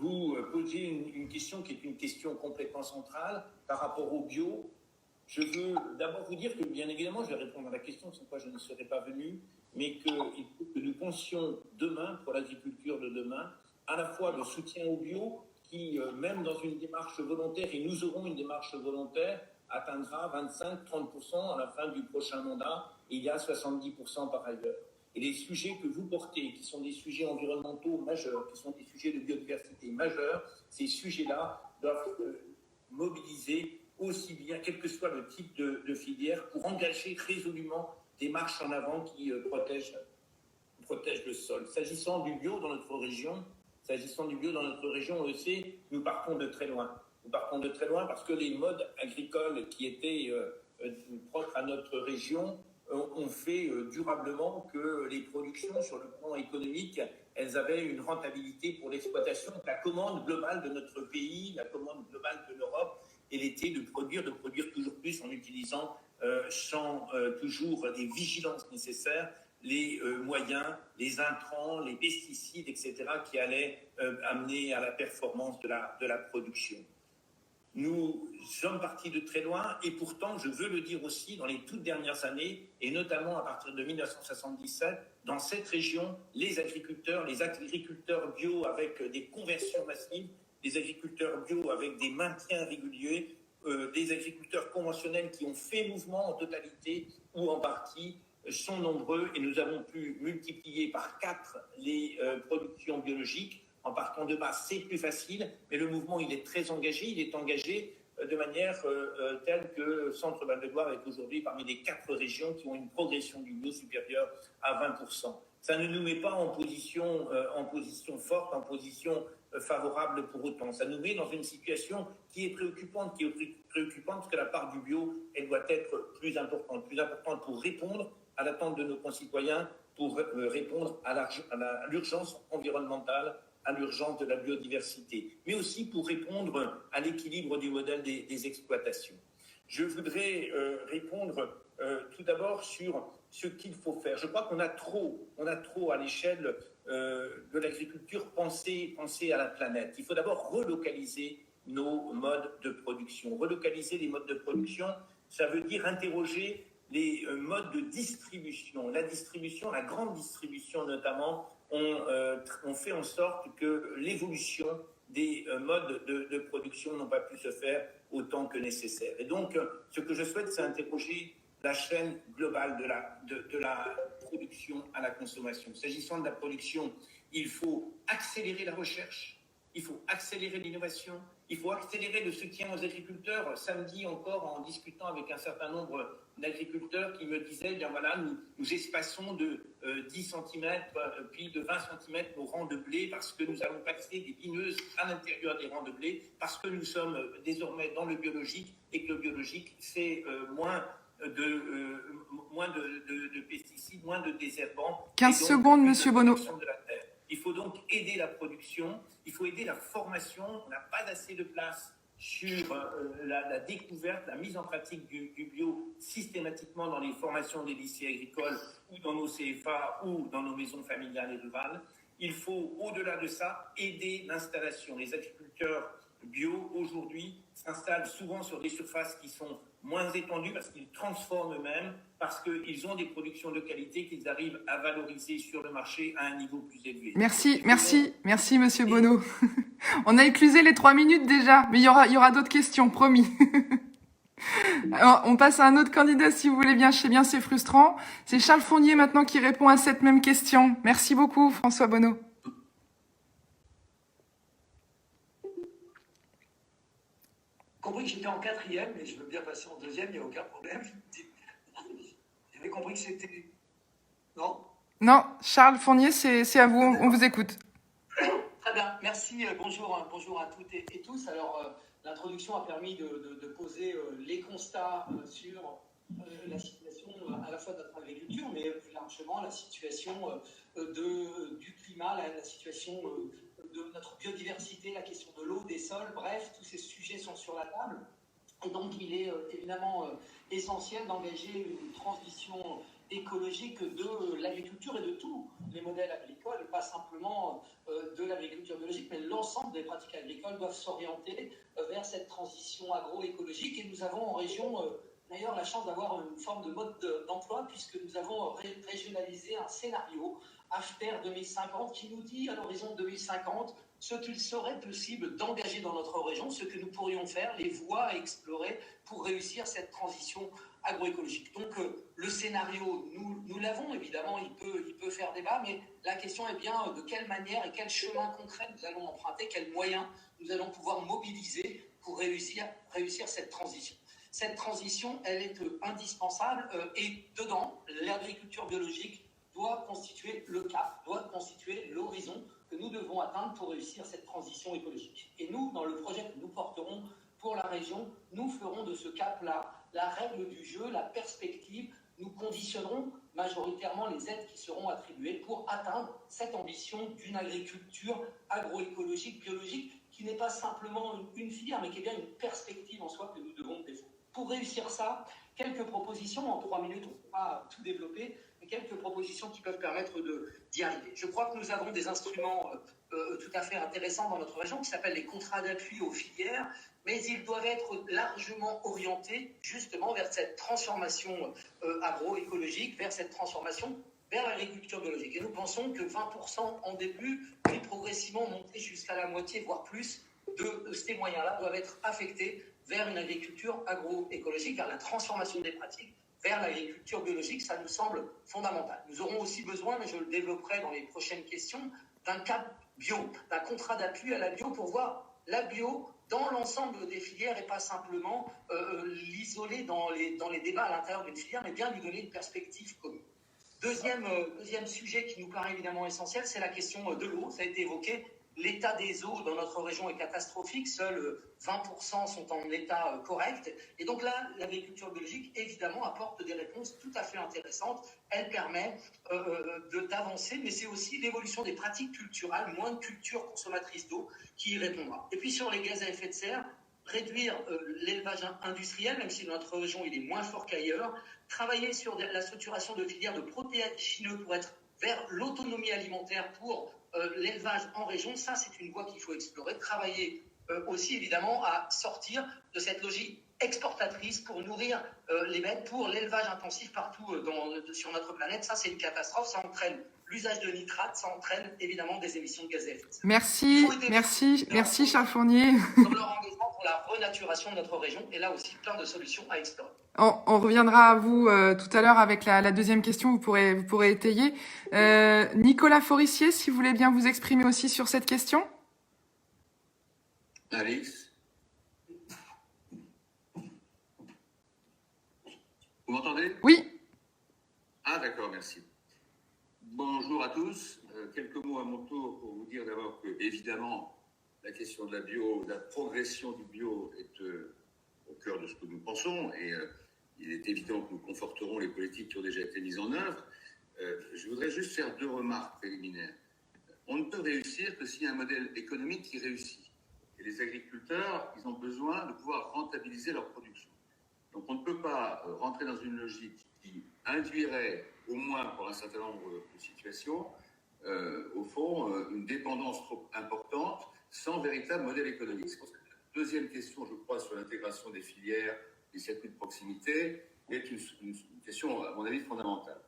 vous posez une question qui est une question complètement centrale par rapport au bio. Je veux d'abord vous dire que, bien évidemment, je vais répondre à la question sans quoi je ne serais pas venu, mais qu'il faut que nous pensions demain, pour l'agriculture de demain, à la fois le soutien au bio, qui, même dans une démarche volontaire, et nous aurons une démarche volontaire, atteindra 25-30% à la fin du prochain mandat, et il y a 70% par ailleurs. Et les sujets que vous portez, qui sont des sujets environnementaux majeurs, qui sont des sujets de biodiversité majeurs, ces sujets-là doivent mobiliser aussi bien, quel que soit le type de filière, pour engager résolument des marches en avant qui protègent le sol. S'agissant du bio dans notre région, on le sait, nous partons de très loin. Nous partons de très loin parce que les modes agricoles qui étaient propres à notre région ont fait durablement que les productions sur le plan économique, elles avaient une rentabilité pour l'exploitation. La commande globale de notre pays, la commande globale de l'Europe, elle était de produire toujours plus en utilisant sans toujours les vigilances nécessaires, les moyens, les intrants, les pesticides, etc., qui allaient amener à la performance de la production. Nous sommes partis de très loin et pourtant, je veux le dire aussi, dans les toutes dernières années, et notamment à partir de 1977, dans cette région, les agriculteurs bio avec des conversions massives, des agriculteurs bio avec des maintiens réguliers, des agriculteurs conventionnels qui ont fait mouvement en totalité ou en partie, sont nombreux et nous avons pu multiplier par 4 les productions biologiques. En partant de bas, c'est plus facile, mais le mouvement, il est très engagé. Il est engagé de manière telle que Centre-Val de Loire est aujourd'hui parmi les 4 régions qui ont une progression du bio supérieure à 20%. Ça ne nous met pas en position forte, en position favorable pour autant. Ça nous met dans une situation qui est préoccupante parce que la part du bio, elle doit être plus importante pour répondre à l'attente de nos concitoyens, pour répondre à l'urgence environnementale, à l'urgence de la biodiversité, mais aussi pour répondre à l'équilibre du modèle des exploitations. Je voudrais répondre tout d'abord sur ce qu'il faut faire. Je crois qu'on a trop à l'échelle de l'agriculture pensé à la planète. Il faut d'abord relocaliser nos modes de production. Relocaliser les modes de production, ça veut dire interroger les modes de distribution. La grande distribution notamment, on fait en sorte que l'évolution des modes de production n'ont pas pu se faire autant que nécessaire. Et donc, ce que je souhaite, c'est interroger la chaîne globale de la production à la consommation. S'agissant de la production, il faut accélérer la recherche, il faut accélérer l'innovation, il faut accélérer le soutien aux agriculteurs. Samedi encore, en discutant avec un certain nombre d'agriculteurs qui me disaient, bien voilà, nous espaçons de 10 cm, puis de 20 cm nos rangs de blé parce que nous allons passer des bineuses à l'intérieur des rangs de blé, parce que nous sommes désormais dans le biologique et que le biologique, c'est moins de pesticides, moins de désherbants. 15 secondes, Monsieur Bonneau. Il faut donc aider la production, il faut aider la formation. On n'a pas assez de place sur la découverte, la mise en pratique du bio systématiquement dans les formations des lycées agricoles ou dans nos CFA ou dans nos maisons familiales et rurales. Il faut, au-delà de ça, aider l'installation. Les agriculteurs bio, aujourd'hui, s'installent souvent sur des surfaces qui sont moins étendues parce qu'ils transforment eux-mêmes, parce qu'ils ont des productions de qualité qu'ils arrivent à valoriser sur le marché à un niveau plus élevé. Merci, Monsieur Bonneau. On a éclusé les 3 minutes déjà, mais il y aura d'autres questions, promis. Alors, on passe à un autre candidat, si vous voulez bien. Je sais bien, c'est frustrant. C'est Charles Fournier maintenant qui répond à cette même question. Merci beaucoup, François Bonneau. Compris que j'étais en 4e, mais je veux bien passer en 2e, il n'y a aucun problème. J'avais compris que c'était... Non ? Non, Charles Fournier, c'est à vous, on vous écoute. Très bien, merci, bonjour à toutes et tous. Alors, l'introduction a permis de poser les constats sur la situation à la fois de notre agriculture, mais plus largement la situation du climat, la situation de notre biodiversité, la question de l'eau, des sols, bref, tous ces sujets sont sur la table. Et donc, il est évidemment essentiel d'engager une transition écologique de l'agriculture et de tous les modèles agricoles, et pas simplement de l'agriculture biologique, mais l'ensemble des pratiques agricoles doivent s'orienter vers cette transition agroécologique. Et nous avons en région d'ailleurs la chance d'avoir une forme de mode d'emploi, puisque nous avons régionalisé un scénario AFTER 2050 qui nous dit à l'horizon 2050 ce qu'il serait possible d'engager dans notre région, ce que nous pourrions faire, les voies à explorer pour réussir cette transition agroécologique. Donc le scénario, nous l'avons évidemment, il peut faire débat, mais la question est bien de quelle manière et quel chemin concret nous allons emprunter, quels moyens nous allons pouvoir mobiliser pour réussir cette transition. Cette transition, elle est indispensable et dedans, l'agriculture biologique doit constituer le cap, doit constituer l'horizon que nous devons atteindre pour réussir cette transition écologique. Et nous, dans le projet que nous porterons pour la région, nous ferons de ce cap-là la règle du jeu, la perspective. Nous conditionnerons majoritairement les aides qui seront attribuées pour atteindre cette ambition d'une agriculture agroécologique, biologique, qui n'est pas simplement une filière, mais qui est bien une perspective en soi que nous devons défendre. Pour réussir ça, quelques propositions, en 3 minutes, on ne peut pas tout développer, mais quelques propositions qui peuvent permettre d'y arriver. Je crois que nous avons des instruments tout à fait intéressants dans notre région qui s'appellent les contrats d'appui aux filières, mais ils doivent être largement orientés justement vers cette transformation agroécologique, vers cette transformation vers l'agriculture biologique. Et nous pensons que 20% en début, puis progressivement monter jusqu'à la moitié, voire plus, de ces moyens-là doivent être affectés vers une agriculture agroécologique, vers la transformation des pratiques, vers l'agriculture biologique. Ça nous semble fondamental. Nous aurons aussi besoin, mais je le développerai dans les prochaines questions, d'un cap bio, d'un contrat d'appui à la bio pour voir la bio dans l'ensemble des filières et pas simplement l'isoler dans les débats à l'intérieur d'une filière, mais bien lui donner une perspective commune. Deuxième sujet qui nous paraît évidemment essentiel, c'est la question de l'eau. Ça a été évoqué. L'état des eaux dans notre région est catastrophique. Seuls 20% sont en état correct. Et donc là, l'agriculture biologique, évidemment, apporte des réponses tout à fait intéressantes. Elle permet d'avancer, mais c'est aussi l'évolution des pratiques culturelles, moins de cultures consommatrices d'eau, qui y répondra. Et puis sur les gaz à effet de serre, réduire l'élevage industriel, même si dans notre région il est moins fort qu'ailleurs, travailler sur la structuration de filières de protéagineux pour être vers l'autonomie alimentaire pour l'élevage en région, ça c'est une voie qu'il faut explorer, travailler aussi évidemment à sortir de cette logique exportatrice pour nourrir les bêtes, pour l'élevage intensif partout sur notre planète. Ça c'est une catastrophe, ça entraîne l'usage de nitrates, ça entraîne évidemment des émissions de gaz à effet de serre. Merci Charles Fournier. Dans leur engagement pour la renaturation de notre région, et là aussi plein de solutions à explorer. On reviendra à vous tout à l'heure avec la deuxième question, vous pourrez étayer. Nicolas Forissier, si vous voulez bien vous exprimer aussi sur cette question. Alix, vous m'entendez? Oui. Ah d'accord, merci. Bonjour à tous. Quelques mots à mon tour pour vous dire d'abord que, évidemment, la question de la bio, de la progression du bio est au cœur de ce que nous pensons et il est évident que nous conforterons les politiques qui ont déjà été mises en œuvre. Je voudrais juste faire 2 remarques préliminaires. On ne peut réussir que s'il y a un modèle économique qui réussit. Et les agriculteurs, ils ont besoin de pouvoir rentabiliser leur production. Donc on ne peut pas rentrer dans une logique qui induirait, au moins pour un certain nombre de situations, au fond, une dépendance trop importante sans véritable modèle économique. C'est pour ça que la deuxième question, je crois, sur l'intégration des filières, des circuits de proximité, est une question, à mon avis, fondamentale.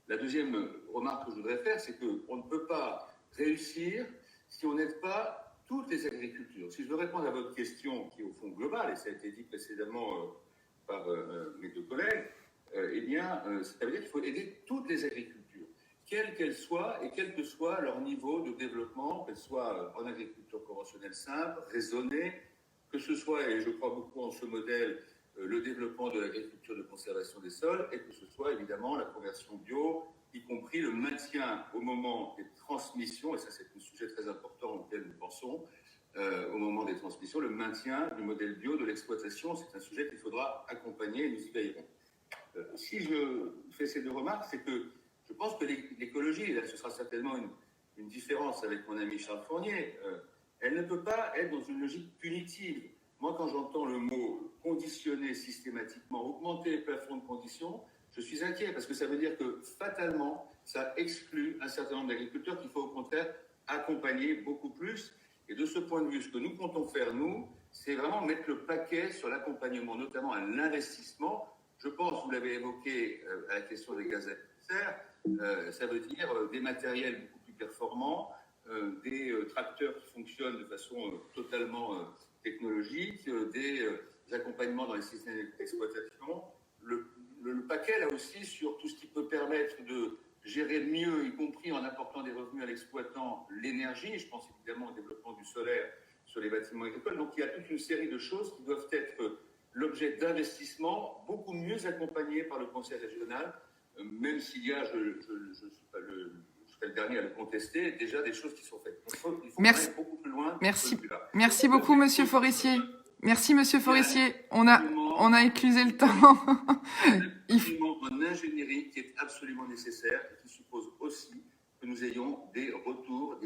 La deuxième remarque que je voudrais faire, c'est qu'on ne peut pas réussir si on n'aide pas toutes les agricultures. Si je veux répondre à votre question, qui est au fond globale, et ça a été dit précédemment par mes 2 collègues, eh bien, ça veut dire qu'il faut aider toutes les agricultures, quelles qu'elles soient et quel que soit leur niveau de développement, qu'elles soient en agriculture conventionnelle simple, raisonnée, que ce soit, et je crois beaucoup en ce modèle, le développement de l'agriculture de conservation des sols, et que ce soit évidemment la conversion bio, y compris le maintien au moment des transmissions, et ça c'est un sujet très important auquel nous pensons, au moment des transmissions, le maintien du modèle bio de l'exploitation, c'est un sujet qu'il faudra accompagner et nous y veillerons. Si je fais ces 2 remarques, c'est que je pense que l'écologie, et là ce sera certainement une différence avec mon ami Charles Fournier, elle ne peut pas être dans une logique punitive. Moi, quand j'entends le mot conditionner systématiquement, augmenter les plafonds de conditions, je suis inquiet parce que ça veut dire que fatalement, ça exclut un certain nombre d'agriculteurs qu'il faut au contraire accompagner beaucoup plus. Et de ce point de vue, ce que nous comptons faire, nous, c'est vraiment mettre le paquet sur l'accompagnement, notamment à l'investissement. Je pense, vous l'avez évoqué à la question des gaz à effet de serre, ça veut dire des matériels beaucoup plus performants, des tracteurs qui fonctionnent de façon totalement technologique, des accompagnements dans les systèmes d'exploitation. Le paquet, là aussi, sur tout ce qui peut permettre de gérer mieux, y compris en apportant des revenus à l'exploitant, l'énergie. Je pense évidemment au développement du solaire sur les bâtiments agricoles. Donc, il y a toute une série de choses qui doivent être l'objet d'investissements beaucoup mieux accompagnés par le Conseil régional, même s'il y a, je serai le dernier à le contester, déjà des choses qui sont faites. Donc, il faut aller beaucoup plus loin. Merci beaucoup, Monsieur Forissier. Merci, Monsieur Forissier. On a éclusé le temps. En ingénierie qui est absolument nécessaire et qui suppose aussi que nous ayons des retours,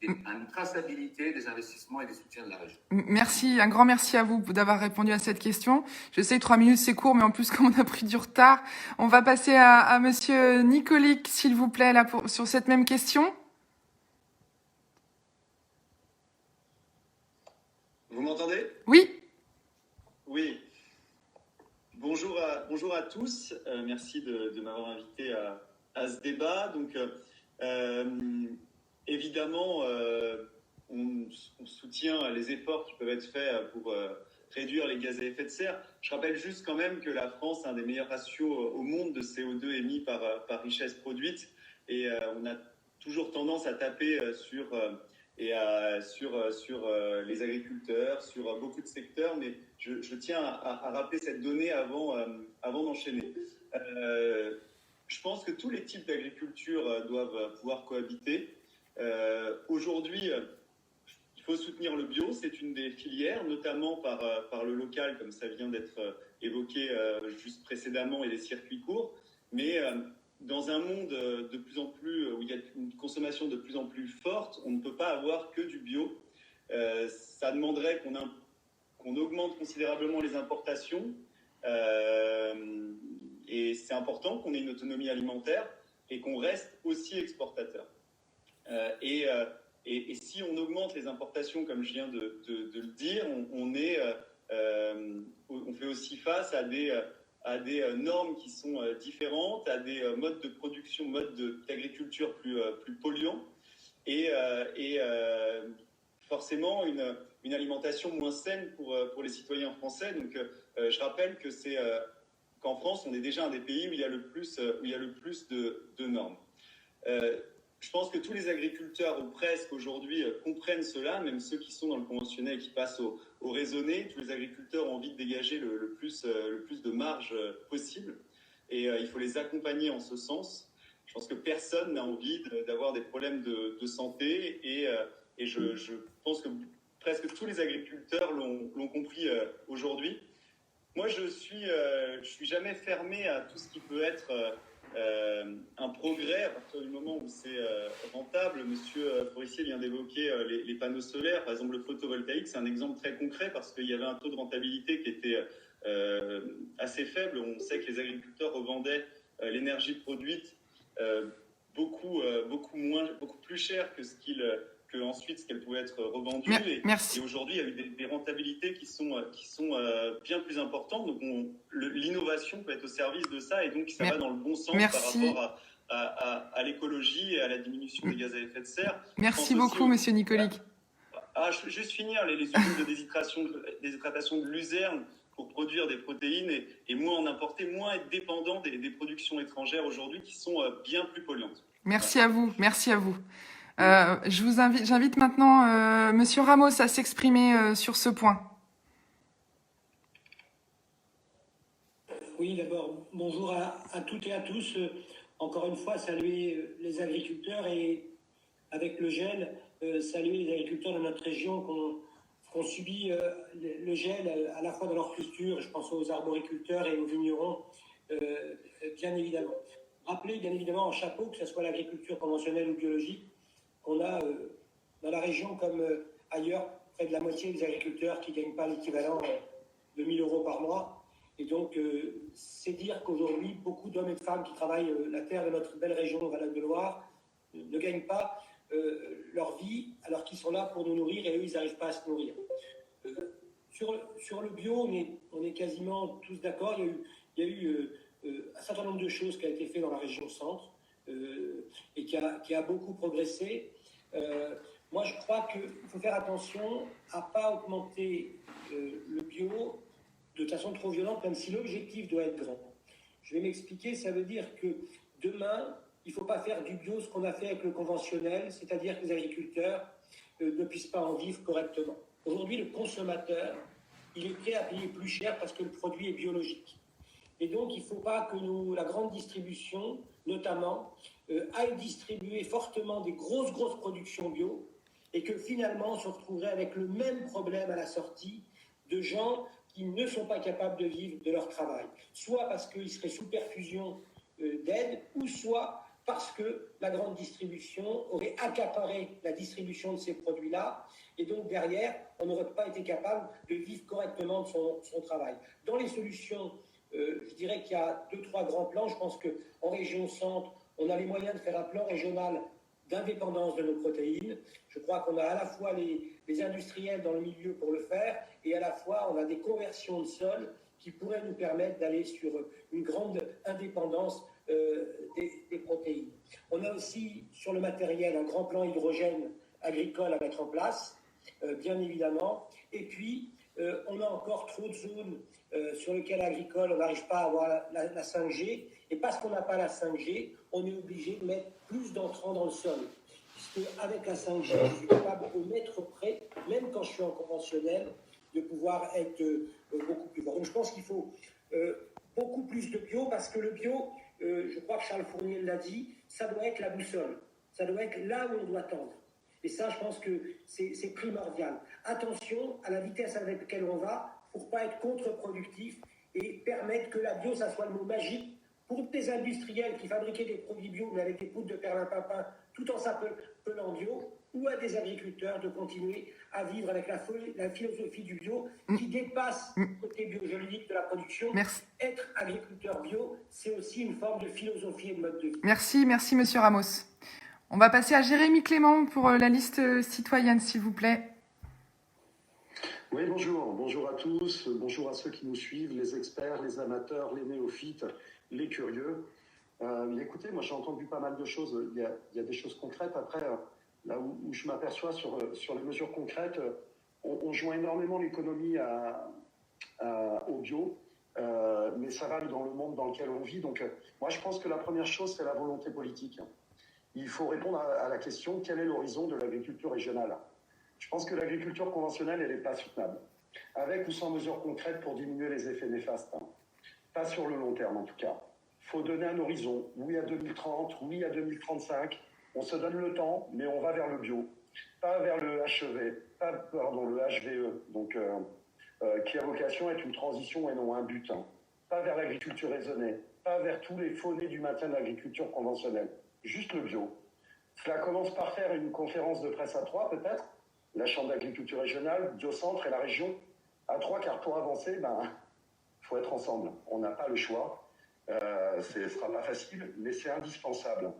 une traçabilité des investissements et des soutiens de la région. Merci, un grand merci à vous d'avoir répondu à cette question. Je sais que 3 minutes c'est court, mais en plus comme on a pris du retard, on va passer à Monsieur Nicolic, s'il vous plaît, là sur cette même question. Vous m'entendez ? Oui. Oui. Bonjour à tous. Merci de m'avoir invité à ce débat. Donc, évidemment, on soutient les efforts qui peuvent être faits pour réduire les gaz à effet de serre. Je rappelle juste quand même que la France a un des meilleurs ratios au monde de CO2 émis par richesse produite. Et on a toujours tendance à taper sur les agriculteurs, sur beaucoup de secteurs, mais je tiens à rappeler cette donnée avant d'enchaîner. Je pense que tous les types d'agriculture doivent pouvoir cohabiter. Aujourd'hui, il faut soutenir le bio, c'est une des filières, notamment par le local, comme ça vient d'être évoqué juste précédemment, et les circuits courts, mais dans un monde de plus en plus, où il y a une consommation de plus en plus forte, on ne peut pas avoir que du bio. Ça demanderait qu'on augmente considérablement les importations. Et c'est important qu'on ait une autonomie alimentaire et qu'on reste aussi exportateur. Et si on augmente les importations, comme je viens de le dire, on fait aussi face à des normes qui sont différentes, à des modes de production, modes d'agriculture plus polluants, et forcément une alimentation moins saine pour les citoyens français. Donc je rappelle qu'en France, on est déjà un des pays où il y a le plus de normes. Je pense que tous les agriculteurs, ou presque aujourd'hui, comprennent cela, même ceux qui sont dans le conventionnel et qui passent au raisonné. Tous les agriculteurs ont envie de dégager le plus de marge possible, et il faut les accompagner en ce sens. Je pense que personne n'a envie d'avoir des problèmes de santé, et je pense que presque tous les agriculteurs l'ont compris aujourd'hui. Moi, je suis jamais fermé à tout ce qui peut être un progrès à partir du moment où c'est rentable. Monsieur Forissier vient d'évoquer les panneaux solaires. Par exemple, le photovoltaïque, c'est un exemple très concret parce qu'il y avait un taux de rentabilité qui était assez faible. On sait que les agriculteurs revendaient l'énergie produite beaucoup plus cher que ensuite ce qu'elle pouvait être revendue. Merci. Et aujourd'hui, il y a eu des rentabilités qui sont bien plus importantes. Donc l'innovation peut être au service de ça, et donc ça va dans le bon sens par rapport à l'écologie et à la diminution des gaz à effet de serre. Merci beaucoup, Monsieur Nicolic. Je vais juste finir, les usines de déshydratation de luzerne pour produire des protéines, et moins en importer, moins être dépendant des productions étrangères aujourd'hui qui sont bien plus polluantes. Merci à vous. J'invite maintenant Monsieur Ramos à s'exprimer sur ce point. Oui, d'abord, bonjour à toutes et à tous. Encore une fois, saluer les agriculteurs, et avec le gel, saluer les agriculteurs de notre région qui ont subi le gel à la fois dans leur culture. Je pense aux arboriculteurs et aux vignerons, bien évidemment. Rappeler, bien évidemment, en chapeau, que ce soit l'agriculture conventionnelle ou biologique, qu'on a dans la région comme ailleurs, près de la moitié des agriculteurs qui ne gagnent pas l'équivalent de 1 000 € par mois. Et donc, c'est dire qu'aujourd'hui, beaucoup d'hommes et de femmes qui travaillent la terre de notre belle région Val de Loire ne gagnent pas leur vie alors qu'ils sont là pour nous nourrir et eux, ils n'arrivent pas à se nourrir. Sur le bio, on est quasiment tous d'accord. Il y a eu un certain nombre de choses qui a été fait dans la région centre et qui a beaucoup progressé. Moi, je crois qu'il faut faire attention à ne pas augmenter le bio de façon trop violente, même si l'objectif doit être grand. Je vais m'expliquer, ça veut dire que demain, il ne faut pas faire du bio ce qu'on a fait avec le conventionnel, c'est-à-dire que les agriculteurs ne puissent pas en vivre correctement. Aujourd'hui, le consommateur, il est prêt à payer plus cher parce que le produit est biologique. Et donc, il ne faut pas que la grande distribution, notamment, aille distribuer fortement des grosses productions bio et que finalement, on se retrouverait avec le même problème à la sortie de gens qui ne sont pas capables de vivre de leur travail. Soit parce qu'ils seraient sous perfusion d'aide, ou soit parce que la grande distribution aurait accaparé la distribution de ces produits-là, et donc derrière, on n'aurait pas été capable de vivre correctement de son travail. Dans les solutions, je dirais qu'il y a 2-3 grands plans. Je pense qu'en région centre, on a les moyens de faire un plan régional d'indépendance de nos protéines. Je crois qu'on a à la fois les industriels dans le milieu pour le faire, et à la fois on a des conversions de sol qui pourraient nous permettre d'aller sur une grande indépendance des protéines. On a aussi sur le matériel un grand plan hydrogène agricole à mettre en place, bien évidemment. Et puis, on a encore trop de zones sur lesquelles agricole, on n'arrive pas à avoir la 5G. Et parce qu'on n'a pas la 5G, on est obligé de mettre plus d'entrants dans le sol. Puisque avec la 5G, je suis capable au mètre près, même quand je suis en conventionnel, de pouvoir être beaucoup plus fort. Donc je pense qu'il faut beaucoup plus de bio, parce que le bio, je crois que Charles Fournier l'a dit, ça doit être la boussole. Ça doit être là où on doit tendre. Et ça, je pense que c'est primordial. Attention à la vitesse avec laquelle on va pour ne pas être contre-productif et permettre que la bio, ça soit le mot magique pour des industriels qui fabriquaient des produits bio, mais avec des poudres de perlimpinpin, tout en s'appelant bio, ou à des agriculteurs de continuer à vivre avec la philosophie du bio qui dépasse le côté biologique de la production. Merci. Être agriculteur bio, c'est aussi une forme de philosophie et de mode de vie. Merci, Monsieur Ramos. On va passer à Jérémy Clément pour la liste citoyenne, s'il vous plaît. Oui, bonjour. Bonjour à tous. Bonjour à ceux qui nous suivent, les experts, les amateurs, les néophytes, les curieux. Écoutez, moi j'ai entendu pas mal de choses. Il y a des choses concrètes. Après, là où je m'aperçois sur les mesures concrètes, on joint énormément l'économie au bio, mais ça va dans le monde dans lequel on vit. Donc, moi je pense que la première chose, c'est la volonté politique. Il faut répondre à la question, quel est l'horizon de l'agriculture régionale ? Je pense que l'agriculture conventionnelle, elle n'est pas soutenable. Avec ou sans mesures concrètes pour diminuer les effets néfastes. Pas sur le long terme, en tout cas. Il faut donner un horizon. Oui à 2030, oui à 2035. On se donne le temps, mais on va vers le bio. Pas vers le le HVE, donc, qui a vocation à être une transition et non un but. Pas vers l'agriculture raisonnée. Pas vers tous les faux-nés du maintien de l'agriculture conventionnelle. Juste le bio. Cela commence par faire une conférence de presse à 3, peut-être. La Chambre d'agriculture régionale, Biocentre et la région à 3, car pour avancer, faut être ensemble. On n'a pas le choix. Ce ne sera pas facile, mais c'est indispensable.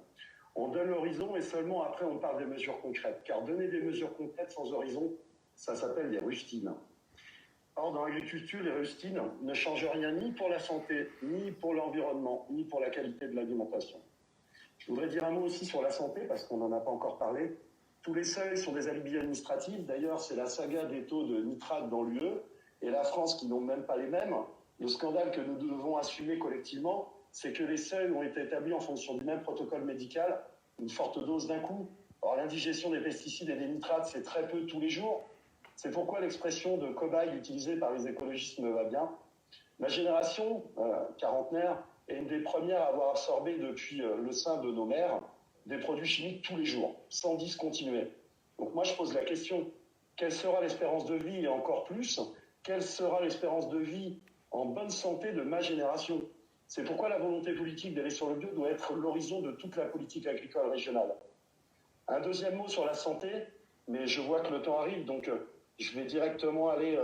On donne l'horizon et seulement après on parle des mesures concrètes. Car donner des mesures concrètes sans horizon, ça s'appelle des rustines. Or, dans l'agriculture, les rustines ne changent rien ni pour la santé, ni pour l'environnement, ni pour la qualité de l'alimentation. Je voudrais dire un mot aussi sur la santé, parce qu'on n'en a pas encore parlé. Tous les seuils sont des alibis administratifs. D'ailleurs, c'est la saga des taux de nitrate dans l'UE et la France qui n'ont même pas les mêmes. Le scandale que nous devons assumer collectivement, c'est que les seuils ont été établis en fonction du même protocole médical, une forte dose d'un coup. Or, l'indigestion des pesticides et des nitrates, c'est très peu tous les jours. C'est pourquoi l'expression de cobaye utilisée par les écologistes me va bien. Ma génération, quarantenaire, est une des premières à avoir absorbé depuis le sein de nos mères des produits chimiques tous les jours, sans discontinuer. Donc moi, je pose la question, quelle sera l'espérance de vie et encore plus, quelle sera l'espérance de vie en bonne santé de ma génération ? C'est pourquoi la volonté politique d'aller sur le bio doit être l'horizon de toute la politique agricole régionale. Un deuxième mot sur la santé, mais je vois que le temps arrive, donc je vais directement aller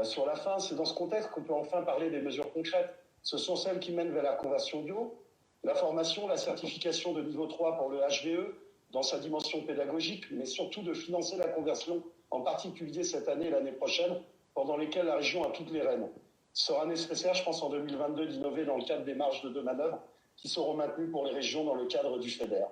Sur la fin, c'est dans ce contexte qu'on peut enfin parler des mesures concrètes. Ce sont celles qui mènent vers la conversion bio, la formation, la certification de niveau 3 pour le HVE, dans sa dimension pédagogique, mais surtout de financer la conversion, en particulier cette année et l'année prochaine, pendant lesquelles la région a toutes les rênes. Il sera nécessaire, je pense, en 2022, d'innover dans le cadre des marges de manœuvre qui seront maintenues pour les régions dans le cadre du FEDER.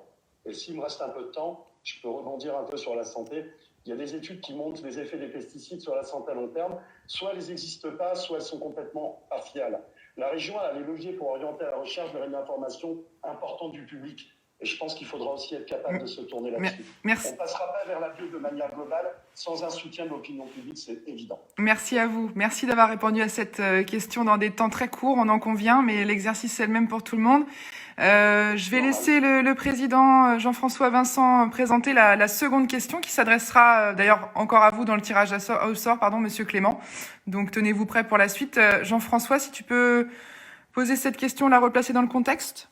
Et s'il me reste un peu de temps, je peux rebondir un peu sur la santé. Il y a des études qui montrent les effets des pesticides sur la santé à long terme. Soit elles n'existent pas, soit elles sont complètement partiales. La région a les leviers pour orienter la recherche vers une information importante du public. Et je pense qu'il faudra aussi être capable de se tourner là-dessus. Merci. On ne passera pas vers la bio de manière globale sans un soutien de l'opinion publique, c'est évident. Merci à vous. Merci d'avoir répondu à cette question dans des temps très courts, on en convient, mais l'exercice est le même pour tout le monde. Je vais laisser le président Jean-François Vincent présenter la seconde question qui s'adressera d'ailleurs encore à vous dans le tirage au sort, monsieur Clément. Donc tenez-vous prêt pour la suite. Jean-François, si tu peux poser cette question, la replacer dans le contexte.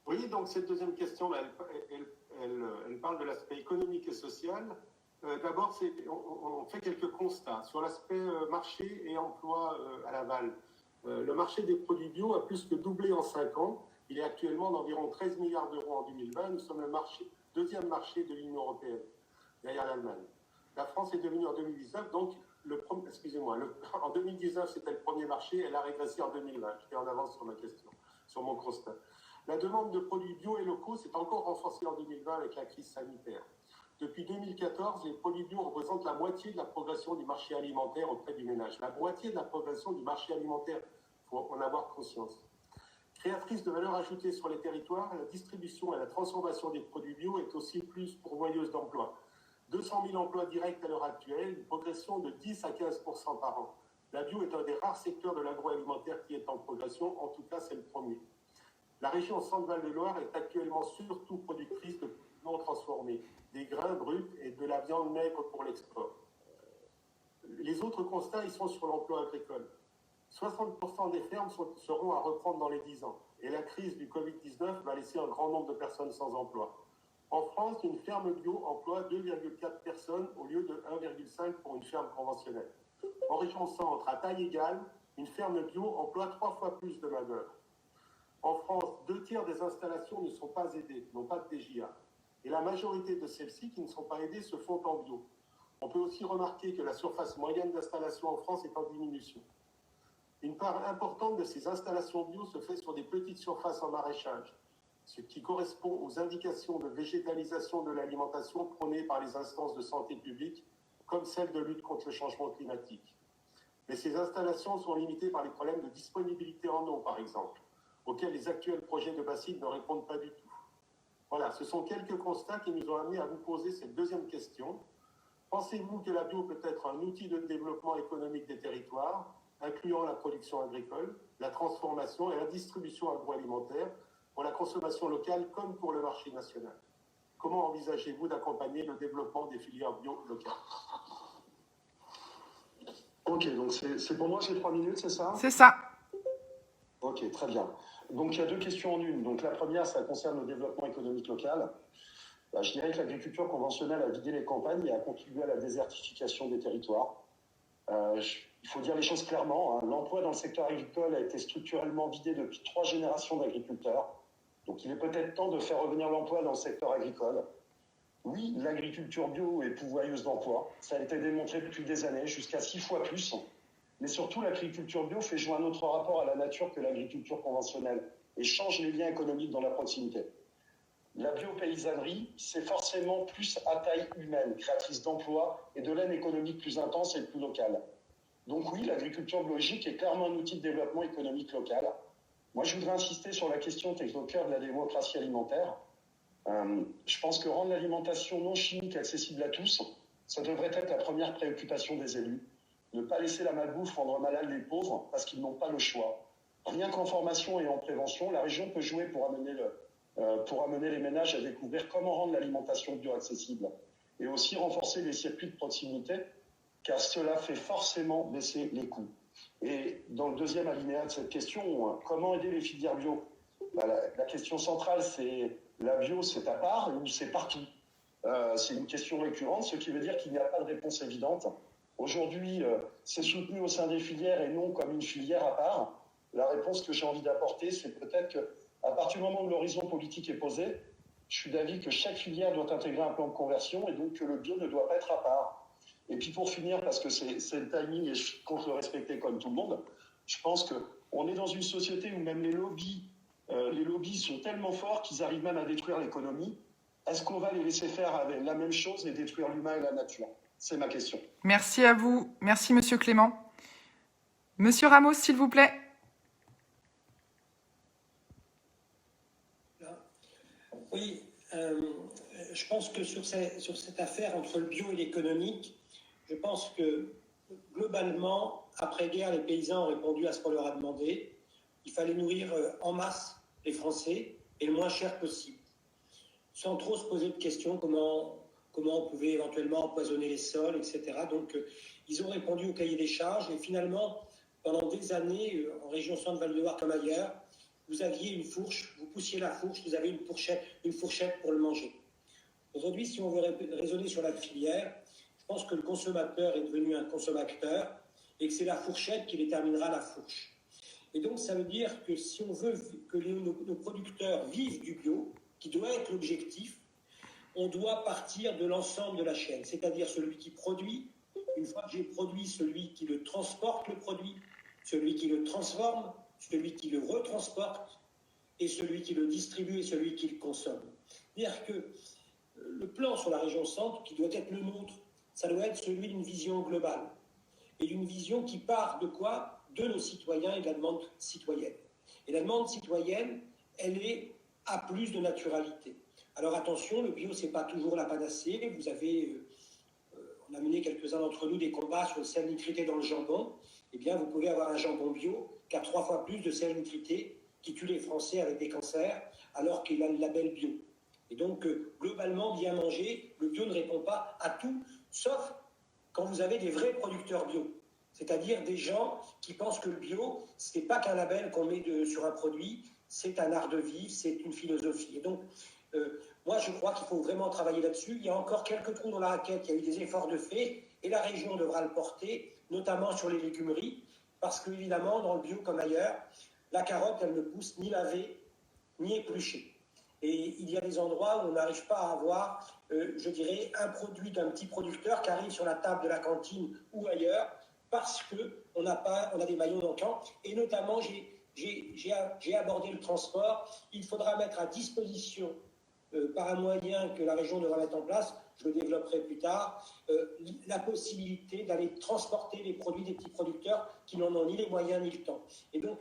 Oui, donc cette deuxième question, elle parle de l'aspect économique et social. D'abord, on fait quelques constats sur l'aspect marché et emploi à l'aval. Le marché des produits bio a plus que doublé en 5 ans. Il est actuellement d'environ 13 milliards d'euros en 2020. Nous sommes le deuxième marché de l'Union européenne, derrière l'Allemagne. La France est devenue en 2019, donc en 2019 c'était le premier marché, elle a régressé en 2020. J'étais en avance sur ma question, sur mon constat. La demande de produits bio et locaux s'est encore renforcée en 2020 avec la crise sanitaire. Depuis 2014, les produits bio représentent la moitié de la progression du marché alimentaire auprès du ménage. La moitié de la progression du marché alimentaire, il faut en avoir conscience. Créatrice de valeur ajoutée sur les territoires, la distribution et la transformation des produits bio est aussi plus pourvoyeuse d'emplois. 200 000 emplois directs à l'heure actuelle, une progression de 10 à 15% par an. La bio est un des rares secteurs de l'agroalimentaire qui est en progression, en tout cas c'est le premier. La région Centre-Val de Loire est actuellement surtout productrice de non transformés, des grains bruts et de la viande maigre pour l'export. Les autres constats, ils sont sur l'emploi agricole. 60% des fermes seront à reprendre dans les 10 ans. Et la crise du Covid-19 va laisser un grand nombre de personnes sans emploi. En France, une ferme bio emploie 2,4 personnes au lieu de 1,5 pour une ferme conventionnelle. En région Centre, à taille égale, une ferme bio emploie 3 fois plus de main-d'œuvre. En France, 2/3 des installations ne sont pas aidées, n'ont pas de TJA. Et la majorité de celles-ci qui ne sont pas aidées se font en bio. On peut aussi remarquer que la surface moyenne d'installation en France est en diminution. Une part importante de ces installations bio se fait sur des petites surfaces en maraîchage, ce qui correspond aux indications de végétalisation de l'alimentation prônées par les instances de santé publique, comme celle de lutte contre le changement climatique. Mais ces installations sont limitées par les problèmes de disponibilité en eau, par exemple, auxquels les actuels projets de bassines ne répondent pas du tout. Voilà, ce sont quelques constats qui nous ont amenés à vous poser cette deuxième question. Pensez-vous que la bio peut être un outil de développement économique des territoires, incluant la production agricole, la transformation et la distribution agroalimentaire pour la consommation locale comme pour le marché national? Comment envisagez-vous d'accompagner le développement des filières bio locales? Ok, donc c'est pour moi, j'ai 3 minutes, c'est ça? C'est ça. Ok, très bien. Donc il y a 2 questions en une. Donc la première, ça concerne le développement économique local. Je dirais que l'agriculture conventionnelle a vidé les campagnes et a contribué à la désertification des territoires. Il faut dire les choses clairement. L'emploi dans le secteur agricole a été structurellement vidé depuis 3 générations d'agriculteurs. Donc il est peut-être temps de faire revenir l'emploi dans le secteur agricole. Oui, l'agriculture bio est pourvoyeuse d'emplois. Ça a été démontré depuis des années, jusqu'à 6 fois plus. Mais surtout, l'agriculture bio fait jouer un autre rapport à la nature que l'agriculture conventionnelle et change les liens économiques dans la proximité. La biopaysannerie, c'est forcément plus à taille humaine, créatrice d'emplois et de laine économique plus intense et plus locale. Donc oui, l'agriculture biologique est clairement un outil de développement économique local. Moi, je voudrais insister sur la question qui est au cœur de la démocratie alimentaire. Je pense que rendre l'alimentation non chimique accessible à tous, ça devrait être la première préoccupation des élus. Ne pas laisser la malbouffe rendre malade les pauvres parce qu'ils n'ont pas le choix. Rien qu'en formation et en prévention, la région peut jouer pour amener les ménages à découvrir comment rendre l'alimentation bio accessible et aussi renforcer les circuits de proximité, car cela fait forcément baisser les coûts. Et dans le deuxième alinéa de cette question, comment aider les filières bio? La question centrale, c'est la bio, c'est à part ou c'est partout? C'est une question récurrente, ce qui veut dire qu'il n'y a pas de réponse évidente. aujourd'hui, c'est soutenu au sein des filières et non comme une filière à part. La réponse que j'ai envie d'apporter, c'est peut-être qu'à partir du moment où l'horizon politique est posé, je suis d'avis que chaque filière doit intégrer un plan de conversion et donc que le bio ne doit pas être à part. Et puis pour finir, parce que c'est le timing et je compte le respecter comme tout le monde, je pense qu'on est dans une société où même les lobbies sont tellement forts qu'ils arrivent même à détruire l'économie. Est-ce qu'on va les laisser faire avec la même chose et détruire l'humain et la nature? C'est ma question. Merci à vous. Merci, Monsieur Clément. Monsieur Ramos, s'il vous plaît. Oui, je pense que sur cette affaire entre le bio et l'économique, je pense que globalement, après-guerre, les paysans ont répondu à ce qu'on leur a demandé. Il fallait nourrir en masse les Français et le moins cher possible, sans trop se poser de questions comment on pouvait éventuellement empoisonner les sols, etc. Donc, ils ont répondu au cahier des charges et finalement, pendant des années, en région Centre-Val de Loire comme ailleurs, vous aviez une fourche, vous poussiez la fourche, vous avez une fourchette pour le manger. Aujourd'hui, si on veut raisonner sur la filière, je pense que le consommateur est devenu un consommateur et que c'est la fourchette qui déterminera la fourche. Et donc, ça veut dire que si on veut que nos producteurs vivent du bio, qui doit être l'objectif, on doit partir de l'ensemble de la chaîne, c'est-à-dire celui qui produit, une fois que j'ai produit, celui qui le transporte le produit, celui qui le transforme, celui qui le retransporte, et celui qui le distribue et celui qui le consomme. C'est-à-dire que le plan sur la région centre, qui doit être le nôtre, ça doit être celui d'une vision globale, et d'une vision qui part de quoi? De nos citoyens et de la demande citoyenne. Et la demande citoyenne, elle est à plus de naturalité. Alors attention, le bio, c'est pas toujours la panacée. Vous avez, on a mené quelques-uns d'entre nous des combats sur le sel nitrité dans le jambon. Eh bien, vous pouvez avoir un jambon bio qui a 3 fois plus de sel nitrité, qui tue les Français avec des cancers, alors qu'il a le label bio. Et donc, globalement, bien manger, le bio ne répond pas à tout, sauf quand vous avez des vrais producteurs bio. C'est-à-dire des gens qui pensent que le bio, ce n'est pas qu'un label qu'on met sur un produit, c'est un art de vivre, c'est une philosophie. Et donc, moi, je crois qu'il faut vraiment travailler là-dessus. Il y a encore quelques trous dans la raquette, il y a eu des efforts de fait, et la région devra le porter, notamment sur les légumeries, parce qu'évidemment, dans le bio comme ailleurs, la carotte, elle ne pousse ni lavée, ni épluchée. Et il y a des endroits où on n'arrive pas à avoir, je dirais, un produit d'un petit producteur qui arrive sur la table de la cantine ou ailleurs, parce qu'on a des maillons manquants. Et notamment, j'ai abordé le transport. Il faudra mettre à disposition, par un moyen que la région devra mettre en place, je le développerai plus tard, la possibilité d'aller transporter les produits des petits producteurs qui n'en ont ni les moyens ni le temps. Et donc,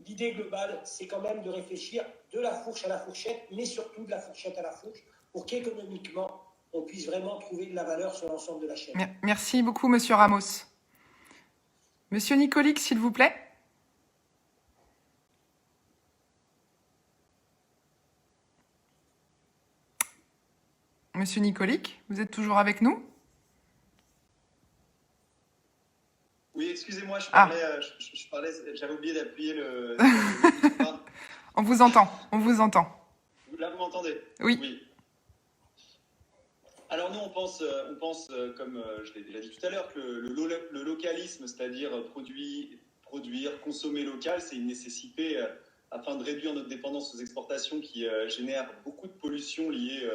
l'idée globale, c'est quand même de réfléchir de la fourche à la fourchette, mais surtout de la fourchette à la fourche, pour qu'économiquement, on puisse vraiment trouver de la valeur sur l'ensemble de la chaîne. Merci beaucoup, Monsieur Ramos. Monsieur Nicolic, s'il vous plaît. Monsieur Nicolic, vous êtes toujours avec nous? Oui, excusez-moi, je parlais, j'avais oublié d'appuyer le... On vous entend, on vous entend. Là, vous m'entendez? Oui. Oui. Alors nous, on pense comme je l'ai déjà dit tout à l'heure, que le localisme, c'est-à-dire produire, consommer local, c'est une nécessité afin de réduire notre dépendance aux exportations qui génèrent beaucoup de pollution liée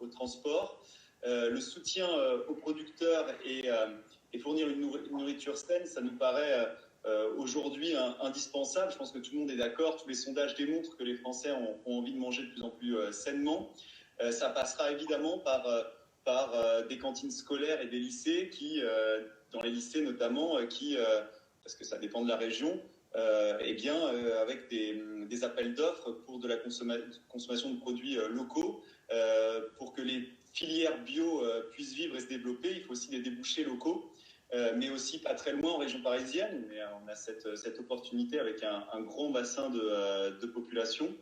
au transport. Le soutien aux producteurs et fournir une nourriture saine, ça nous paraît aujourd'hui indispensable. Je pense que tout le monde est d'accord. Tous les sondages démontrent que les Français ont envie de manger de plus en plus sainement. Ça passera évidemment par des cantines scolaires et des lycées qui, dans les lycées notamment, parce que ça dépend de la région, avec des appels d'offres pour de la consommation de produits locaux, pour que les filières bio puissent vivre et se développer. Il faut aussi des débouchés locaux, mais aussi pas très loin en région parisienne. Mais on a cette opportunité avec un grand bassin de population.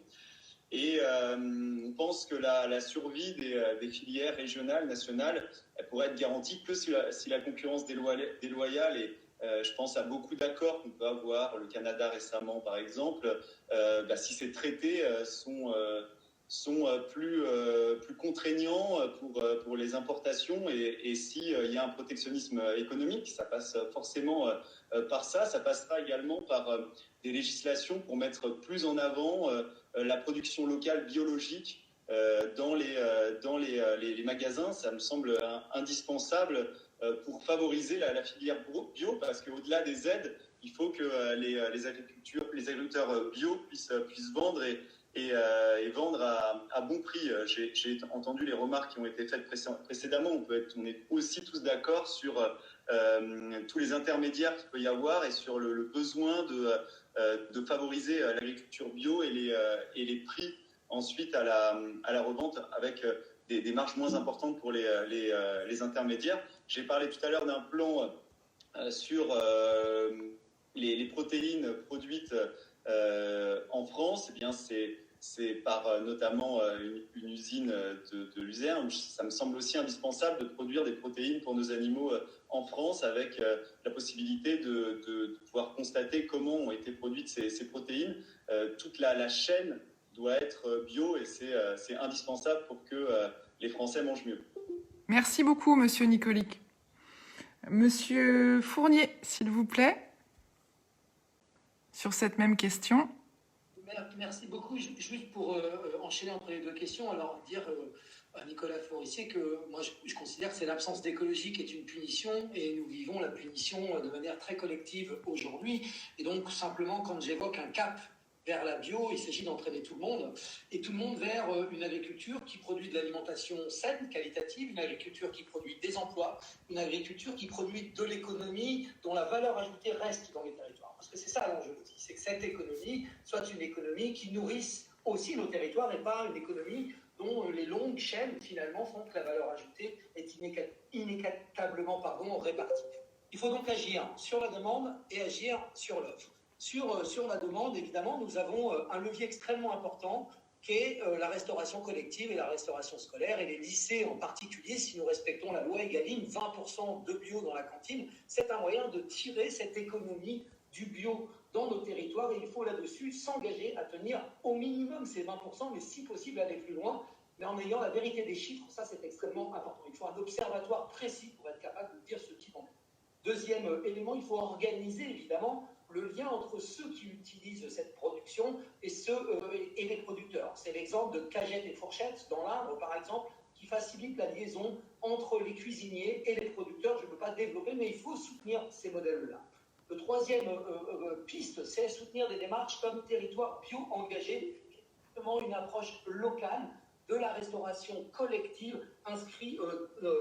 Et on pense que la survie des filières régionales, nationales, elle pourrait être garantie que si la concurrence déloyale et je pense à beaucoup d'accords qu'on peut avoir, le Canada récemment par exemple, si ces traités sont sont plus contraignants pour les importations. Et s'il y a un protectionnisme économique, ça passe forcément par ça. Ça passera également par des législations pour mettre plus en avant la production locale biologique dans les magasins. Ça me semble indispensable pour favoriser la filière bio, parce qu'au-delà des aides, il faut que les agriculteurs bio puissent vendre et vendre à bon prix. J'ai entendu les remarques qui ont été faites précédemment. On est aussi tous d'accord sur tous les intermédiaires qu'il peut y avoir et sur le besoin de favoriser l'agriculture bio et les prix ensuite à la revente avec des marges moins importantes pour les intermédiaires. J'ai parlé tout à l'heure d'un plan sur les protéines produites en France. Eh bien, c'est par notamment une usine de Luzerne. Ça me semble aussi indispensable de produire des protéines pour nos animaux en France, avec la possibilité de pouvoir constater comment ont été produites ces protéines. Toute la chaîne doit être bio et c'est indispensable pour que les Français mangent mieux. Merci beaucoup, Monsieur Nicolic. Monsieur Fournier, s'il vous plaît, sur cette même question. Merci beaucoup. Juste pour enchaîner entre les deux questions, alors dire à Nicolas Forissier que moi je considère que c'est l'absence d'écologie qui est une punition, et nous vivons la punition de manière très collective aujourd'hui. Et donc simplement, quand j'évoque un cap vers la bio, il s'agit d'entraîner tout le monde vers une agriculture qui produit de l'alimentation saine, qualitative, une agriculture qui produit des emplois, une agriculture qui produit de l'économie dont la valeur ajoutée reste dans les territoires. Parce que c'est ça l'enjeu aussi, c'est que cette économie soit une économie qui nourrisse aussi nos territoires et pas une économie dont les longues chaînes finalement font que la valeur ajoutée est inéquitablement répartie. Il faut donc agir sur la demande et agir sur l'offre. Sur la demande, évidemment, nous avons un levier extrêmement important qui est la restauration collective et la restauration scolaire, et les lycées en particulier. Si nous respectons la loi Egalim, 20% de bio dans la cantine, c'est un moyen de tirer cette économie du bio dans nos territoires, et il faut là-dessus s'engager à tenir au minimum ces 20%, mais si possible aller plus loin, mais en ayant la vérité des chiffres. Ça, c'est extrêmement important. Il faut un observatoire précis pour être capable de dire ce qui en est. Deuxième élément, il faut organiser évidemment le lien entre ceux qui utilisent cette production et les producteurs. C'est l'exemple de Cagettes et Fourchettes dans l'Indre, par exemple, qui facilite la liaison entre les cuisiniers et les producteurs. Je ne peux pas développer, mais il faut soutenir ces modèles-là. Le troisième piste, c'est soutenir des démarches comme Territoire Bio Engagé, qui est justement une approche locale de la restauration collective inscrite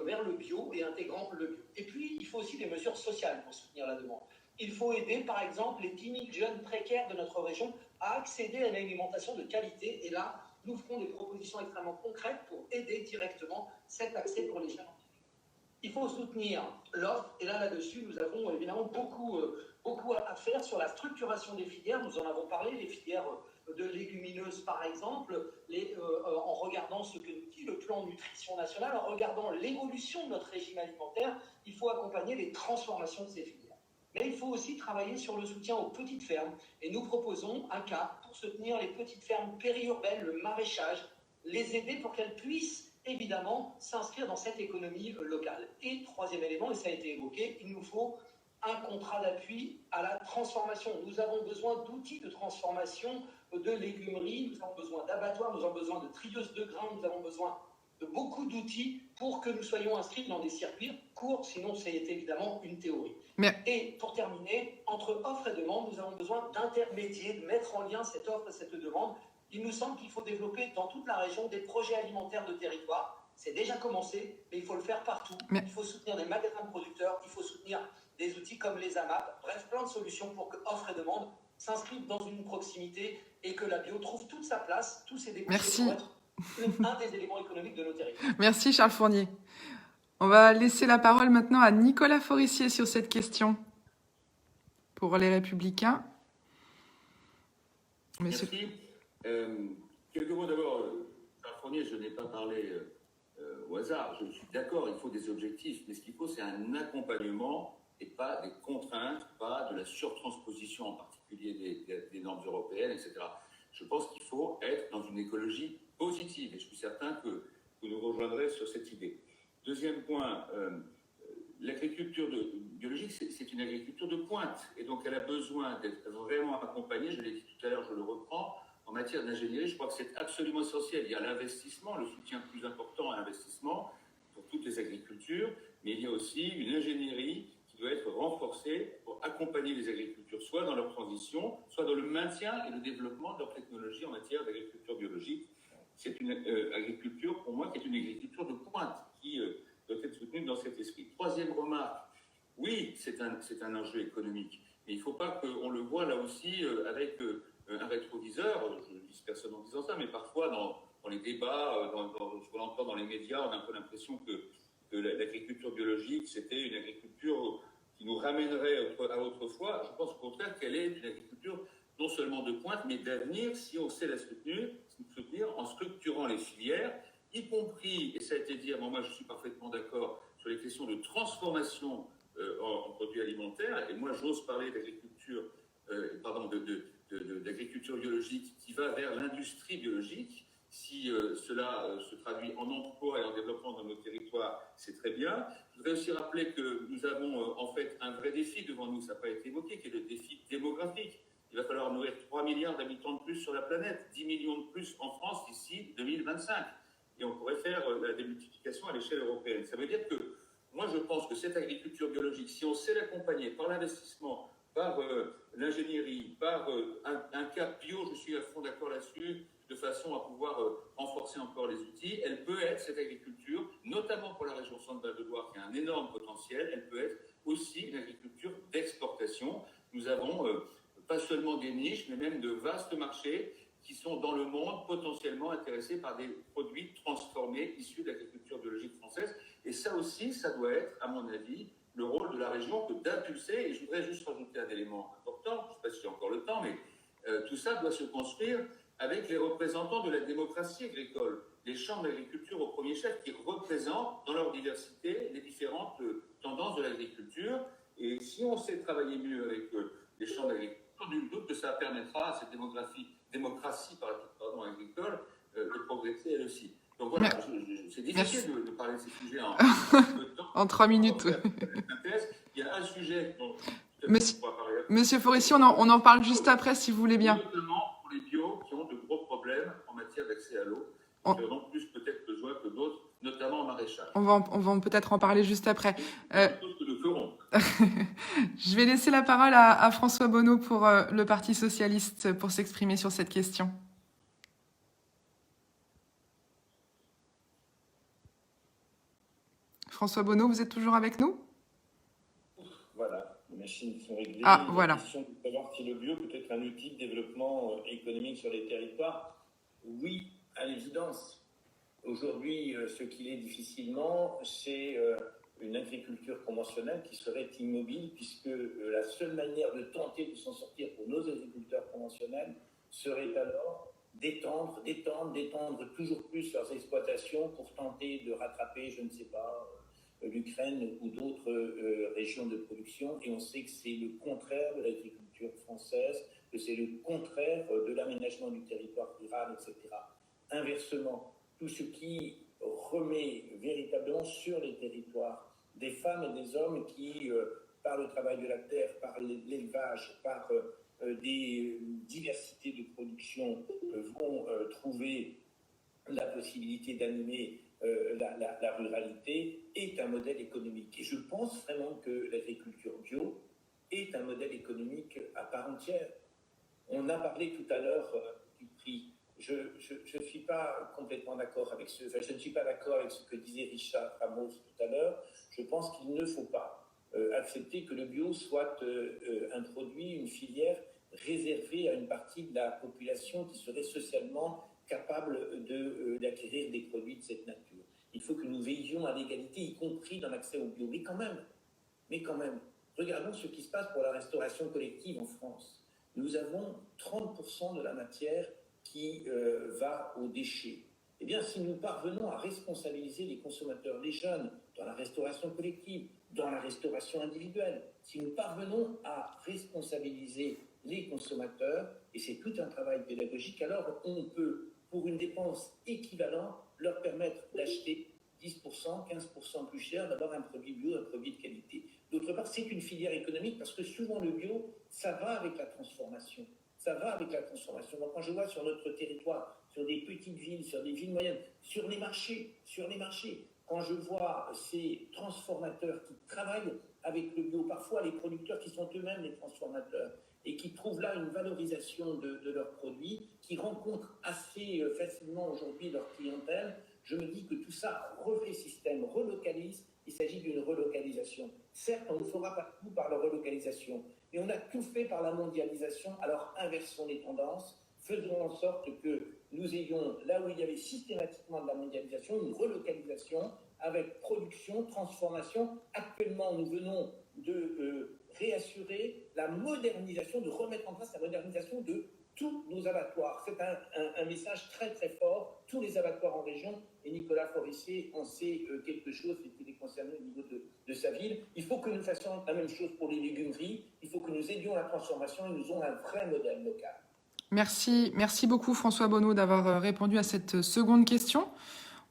vers le bio et intégrant le bio. Et puis, il faut aussi des mesures sociales pour soutenir la demande. Il faut aider, par exemple, les 10 000 jeunes précaires de notre région à accéder à une alimentation de qualité. Et là, nous ferons des propositions extrêmement concrètes pour aider directement cet accès pour les jeunes. Il faut soutenir l'offre. Et là-dessus, nous avons évidemment beaucoup à faire sur la structuration des filières. Nous en avons parlé, les filières de légumineuses, par exemple, en regardant ce que nous dit le plan nutrition national, en regardant l'évolution de notre régime alimentaire, il faut accompagner les transformations de ces filières. Mais il faut aussi travailler sur le soutien aux petites fermes. Et nous proposons un cap pour soutenir les petites fermes périurbaines, le maraîchage, les aider pour qu'elles puissent évidemment s'inscrire dans cette économie locale. Et troisième élément, et ça a été évoqué, il nous faut un contrat d'appui à la transformation. Nous avons besoin d'outils de transformation de légumeries, nous avons besoin d'abattoirs, nous avons besoin de trieuses de grains, nous avons besoin de beaucoup d'outils pour que nous soyons inscrits dans des circuits courts, sinon c'est évidemment une théorie. Et pour terminer, entre offre et demande, nous avons besoin d'intermédiaires, de mettre en lien cette offre et cette demande. Il nous semble qu'il faut développer dans toute la région des projets alimentaires de territoire. C'est déjà commencé, mais il faut le faire partout. Il faut soutenir des magasins de producteurs, il faut soutenir des outils comme les AMAP, bref, plein de solutions pour que offre et demande s'inscrivent dans une proximité et que la bio trouve toute sa place, tous ses débouchés pour être un des éléments économiques de nos territoires. Merci Charles Fournier. On va laisser la parole maintenant à Nicolas Forissier sur cette question pour les Républicains. Merci. Quelques mots d'abord. Charles Fournier, je n'ai pas parlé au hasard. Je suis d'accord, il faut des objectifs, mais ce qu'il faut, c'est un accompagnement et pas des contraintes, pas de la surtransposition en particulier des normes européennes, etc. Je pense qu'il faut être dans une écologie positive. Et je suis certain que vous nous rejoindrez sur cette idée. Deuxième point, l'agriculture biologique, c'est une agriculture de pointe. Et donc, elle a besoin d'être vraiment accompagnée, je l'ai dit tout à l'heure, je le reprends, en matière d'ingénierie. Je crois que c'est absolument essentiel. Il y a l'investissement, le soutien plus important à l'investissement pour toutes les agricultures, mais il y a aussi une ingénierie qui doit être renforcée pour accompagner les agricultures, soit dans leur transition, soit dans le maintien et le développement de leur technologie en matière d'agriculture biologique. C'est une agriculture, pour moi, qui est une agriculture de pointe, qui doit être soutenue dans cet esprit. Troisième remarque, oui, c'est un enjeu économique, mais il ne faut pas qu'on le voit là aussi avec un rétroviseur. Je ne dis personne en disant ça, mais parfois dans les débats, ce qu'on entend dans les médias, on a un peu l'impression que l'agriculture biologique, c'était une agriculture qui nous ramènerait à autrefois. Je pense au contraire qu'elle est une agriculture non seulement de pointe, mais d'avenir, si on sait la soutenir en structurant les filières, y compris, et ça a été dit, moi je suis parfaitement d'accord, sur les questions de transformation en produits alimentaires. Et moi j'ose parler d'agriculture, d'agriculture biologique qui va vers l'industrie biologique. Si cela se traduit en emploi et en développement dans nos territoires, c'est très bien. Je voudrais aussi rappeler que nous avons en fait un vrai défi devant nous, ça n'a pas été évoqué, qui est le défi démographique. Il va falloir nourrir 3 milliards d'habitants de plus sur la planète, 10 millions de plus en France d'ici 2025. Et on pourrait faire la démultiplication à l'échelle européenne. Ça veut dire que moi je pense que cette agriculture biologique, si on sait l'accompagner par l'investissement, par l'ingénierie, par un cap bio, je suis à fond d'accord là-dessus, de façon à pouvoir renforcer encore les outils. Elle peut être, cette agriculture, notamment pour la région Centre-Val de Loire, qui a un énorme potentiel, elle peut être aussi une agriculture d'exportation. Nous avons pas seulement des niches, mais même de vastes marchés qui sont dans le monde potentiellement intéressés par des produits transformés issus de l'agriculture biologique française. Et ça aussi, ça doit être, à mon avis, le rôle de la région que d'impulser. Et je voudrais juste rajouter un élément important, je ne sais pas si j'ai encore le temps, mais tout ça doit se construire avec les représentants de la démocratie agricole, les chambres d'agriculture au premier chef, qui représentent dans leur diversité les différentes tendances de l'agriculture. Et si on sait travailler mieux avec les chambres d'agriculture, nul doute que ça permettra à cette démocratie agricole de progresser elle aussi. Donc voilà, c'est difficile de parler de ces sujets en peu de temps. En 3 minutes. Il y a un sujet dont Monsieur Forissier, on en parle juste après si vous voulez bien. Notamment pour les bio qui ont de gros problèmes en matière d'accès à l'eau, qui ont plus peut-être besoin que d'autres, notamment en maraîchage. On va peut-être en parler juste après. Que nous ferons. Je vais laisser la parole à François Bonneau pour le Parti socialiste pour s'exprimer sur cette question. François Bonneau, vous êtes toujours avec nous? Voilà, les machines sont réglées. Ah, voilà. La question de savoir si le bio peut être un outil de développement économique sur les territoires. Oui, à l'évidence. Aujourd'hui, ce qu'il est difficilement, c'est une agriculture conventionnelle qui serait immobile, puisque la seule manière de tenter de s'en sortir pour nos agriculteurs conventionnels serait alors d'étendre toujours plus leurs exploitations pour tenter de rattraper, je ne sais pas, l'Ukraine ou d'autres régions de production. Et on sait que c'est le contraire de l'agriculture française, que c'est le contraire de l'aménagement du territoire rural, etc. Inversement, tout ce qui remet véritablement sur les territoires des femmes et des hommes qui, par le travail de la terre, par l'élevage, par des diversités de production, vont trouver la possibilité d'animer la ruralité, est un modèle économique. Et je pense vraiment que l'agriculture bio est un modèle économique à part entière. On a parlé tout à l'heure du prix. Je ne suis pas complètement d'accord avec je ne suis pas d'accord avec ce que disait Richard Ramos tout à l'heure. Je pense qu'il ne faut pas accepter que le bio soit un produit, une filière réservée à une partie de la population qui serait socialement capable d'acquérir des produits de cette nature. Il faut que nous veillions à l'égalité, y compris dans l'accès au bio. Mais quand même, regardons ce qui se passe pour la restauration collective en France. Nous avons 30% de la matière qui va aux déchets. Eh bien, si nous parvenons à responsabiliser les consommateurs, les jeunes, dans la restauration collective, dans la restauration individuelle, si nous parvenons à responsabiliser les consommateurs, et c'est tout un travail pédagogique, alors on peut pour une dépense équivalente, leur permettre d'acheter 10%, 15% plus cher, d'avoir un produit bio, un produit de qualité. D'autre part, c'est une filière économique parce que souvent le bio, ça va avec la transformation. Ça va avec la transformation. Donc, quand je vois sur notre territoire, sur des petites villes, sur des villes moyennes, sur les marchés, quand je vois ces transformateurs qui travaillent avec le bio, parfois les producteurs qui sont eux-mêmes les transformateurs, et qui trouvent là une valorisation de leurs produits, qui rencontrent assez facilement aujourd'hui leur clientèle, je me dis que tout ça refait système, relocalise, il s'agit d'une relocalisation. Certes, on ne fera pas tout par la relocalisation, mais on a tout fait par la mondialisation, alors inversons les tendances, faisons en sorte que nous ayons, là où il y avait systématiquement de la mondialisation, une relocalisation avec production, transformation. Actuellement, nous venons de réassurer la modernisation, de remettre en place la modernisation de tous nos abattoirs. C'est un message très très fort. Tous les abattoirs en région, et Nicolas Forissier en sait quelque chose, il est concerné au niveau de sa ville. Il faut que nous fassions la même chose pour les légumeries. Il faut que nous aidions la transformation et nous ayons un vrai modèle local. Merci beaucoup François Bonneau d'avoir répondu à cette seconde question.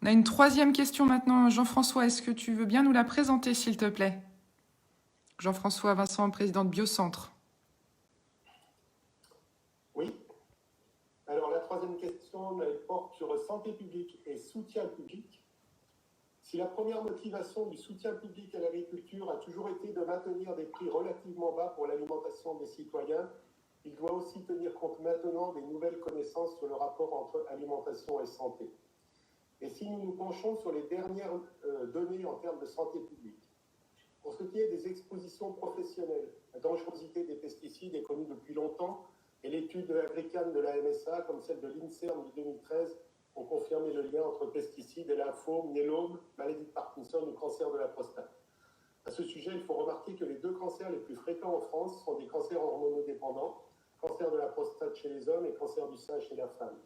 On a une troisième question maintenant. Jean-François, est-ce que tu veux bien nous la présenter, s'il te plaît? Jean-François Vincent, président de Biocentre. Oui. Alors, la troisième question, elle porte sur santé publique et soutien public. Si la première motivation du soutien public à l'agriculture a toujours été de maintenir des prix relativement bas pour l'alimentation des citoyens, il doit aussi tenir compte maintenant des nouvelles connaissances sur le rapport entre alimentation et santé. Et si nous nous penchons sur les dernières données en termes de santé publique, pour ce qui est des expositions professionnelles, la dangerosité des pesticides est connue depuis longtemps et l'étude de l'Agrican de la MSA, comme celle de l'INSERM de 2013, ont confirmé le lien entre pesticides et lymphome, myélome, maladie de Parkinson ou cancer de la prostate. À ce sujet, il faut remarquer que les deux cancers les plus fréquents en France sont des cancers hormonodépendants, cancer de la prostate chez les hommes et cancer du sein chez la femme,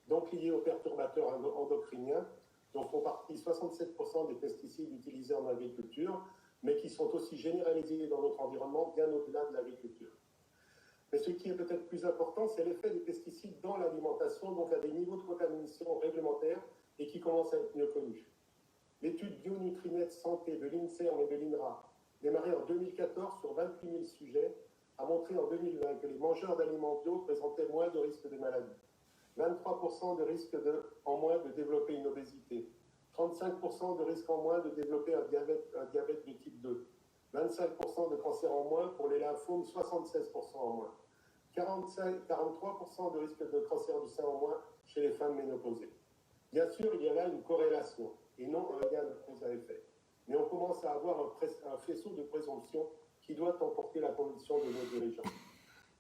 donc liés aux perturbateurs endocriniens, dont font partie 67% des pesticides utilisés en agriculture, mais qui sont aussi généralisés dans notre environnement bien au-delà de l'agriculture. Mais ce qui est peut-être plus important, c'est l'effet des pesticides dans l'alimentation, donc à des niveaux de contamination réglementaires et qui commencent à être mieux connus. L'étude Bionutrinet Santé de l'INSERM et de l'INRA, démarrée en 2014 sur 28 000 sujets, a montré en 2020 que les mangeurs d'aliments bio présentaient moins de risques de maladie. 23% de risque en moins de développer une obésité, 35% de risque en moins de développer un diabète de type 2, 25% de cancer en moins pour les lymphomes, 76% en moins, 43% de risque de cancer du sein en moins chez les femmes ménopausées. Bien sûr, il y a là une corrélation et non un lien de cause à effet. Mais on commence à avoir un faisceau de présomption qui doit emporter la conviction de nos dirigeants.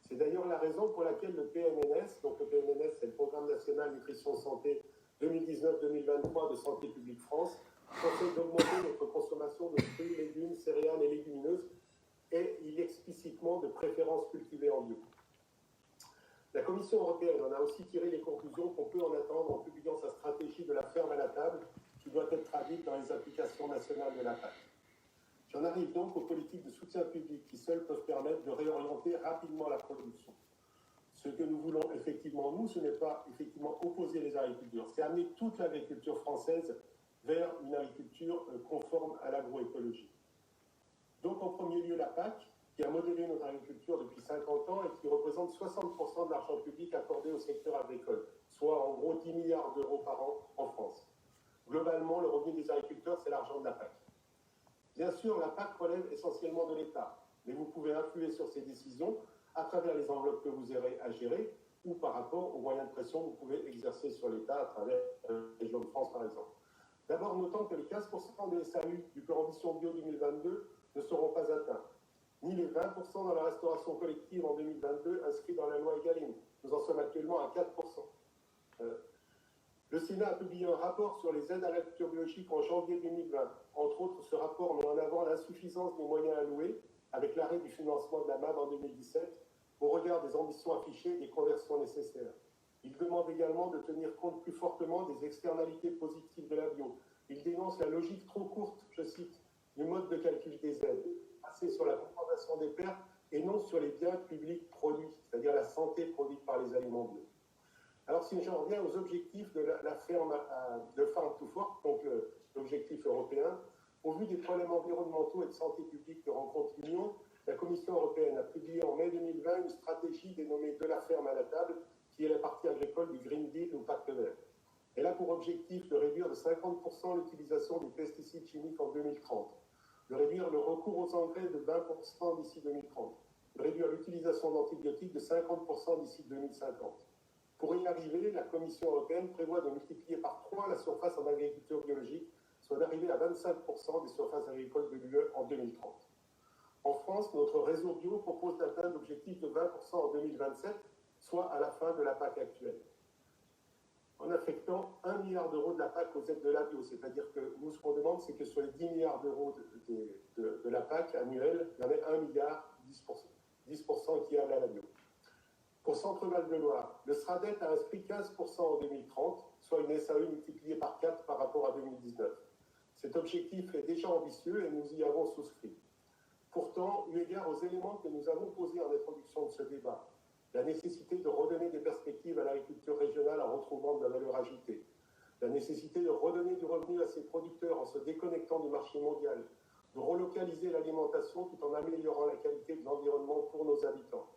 C'est d'ailleurs la raison pour laquelle le PNNS, donc le PNNS, c'est le Programme National Nutrition Santé 2019-2023 de Santé Publique France, conseille d'augmenter notre consommation de fruits, légumes, céréales et légumineuses, et il explicitement de préférence cultivée en bio. La Commission européenne en a aussi tiré les conclusions qu'on peut en attendre en publiant sa stratégie de la ferme à la table, qui doit être traduite dans les applications nationales de la PAC. J'en arrive donc aux politiques de soutien public qui seules peuvent permettre de réorienter rapidement la production. Ce que nous voulons effectivement, nous, ce n'est pas effectivement opposer les agricultures, c'est amener toute l'agriculture française vers une agriculture conforme à l'agroécologie. Donc en premier lieu la PAC, qui a modélé notre agriculture depuis 50 ans et qui représente 60% de l'argent public accordé au secteur agricole, soit en gros 10 milliards d'euros par an en France. Globalement, le revenu des agriculteurs, c'est l'argent de la PAC. Bien sûr, la PAC relève essentiellement de l'État, mais vous pouvez influer sur ces décisions à travers les enveloppes que vous aurez à gérer ou par rapport aux moyens de pression que vous pouvez exercer sur l'État à travers la région de France, par exemple. D'abord, notons que les 15% des SAU du plan Ambition Bio 2022 ne seront pas atteints, ni les 20% dans la restauration collective en 2022 inscrits dans la loi Egalim. Nous en sommes actuellement à 4%. Le Sénat a publié un rapport sur les aides à l'agriculture biologique en janvier 2020. Entre autres, ce rapport met en avant l'insuffisance des moyens alloués, avec l'arrêt du financement de la MAB en 2017, au regard des ambitions affichées et des conversions nécessaires. Il demande également de tenir compte plus fortement des externalités positives de la bio. Il dénonce la logique trop courte, je cite, du mode de calcul des aides, axée sur la compensation des pertes et non sur les biens publics produits, c'est-à-dire la santé produite par les aliments bio. Alors si j'en reviens aux objectifs de la ferme de Farm to Fork, donc l'objectif européen, au vu des problèmes environnementaux et de santé publique que rencontre l'Union, la Commission européenne a publié en mai 2020 une stratégie dénommée De la ferme à la table, qui est la partie agricole du Green Deal ou Pacte vert. Elle a pour objectif de réduire de 50% l'utilisation des pesticides chimiques en 2030, de réduire le recours aux engrais de 20% d'ici 2030, de réduire l'utilisation d'antibiotiques de 50% d'ici 2050. Pour y arriver, la Commission européenne prévoit de multiplier par 3 la surface en agriculture biologique, soit d'arriver à 25% des surfaces agricoles de l'UE en 2030. En France, notre réseau bio propose d'atteindre l'objectif de 20% en 2027, soit à la fin de la PAC actuelle, en affectant 1 milliard d'euros de la PAC aux aides de la bio. C'est-à-dire que nous, ce qu'on demande, c'est que sur les 10 milliards d'euros de la PAC annuelle, il y en ait 1 milliard, 10% qui aille à la bio. Pour Centre-Val de Loire, le SRADET a inscrit 15% en 2030, soit une SAE multipliée par 4 par rapport à 2019. Cet objectif est déjà ambitieux et nous y avons souscrit. Pourtant, eu égard aux éléments que nous avons posés en introduction de ce débat, la nécessité de redonner des perspectives à l'agriculture régionale en retrouvant de la valeur ajoutée, la nécessité de redonner du revenu à ses producteurs en se déconnectant du marché mondial, de relocaliser l'alimentation tout en améliorant la qualité de l'environnement pour nos habitants,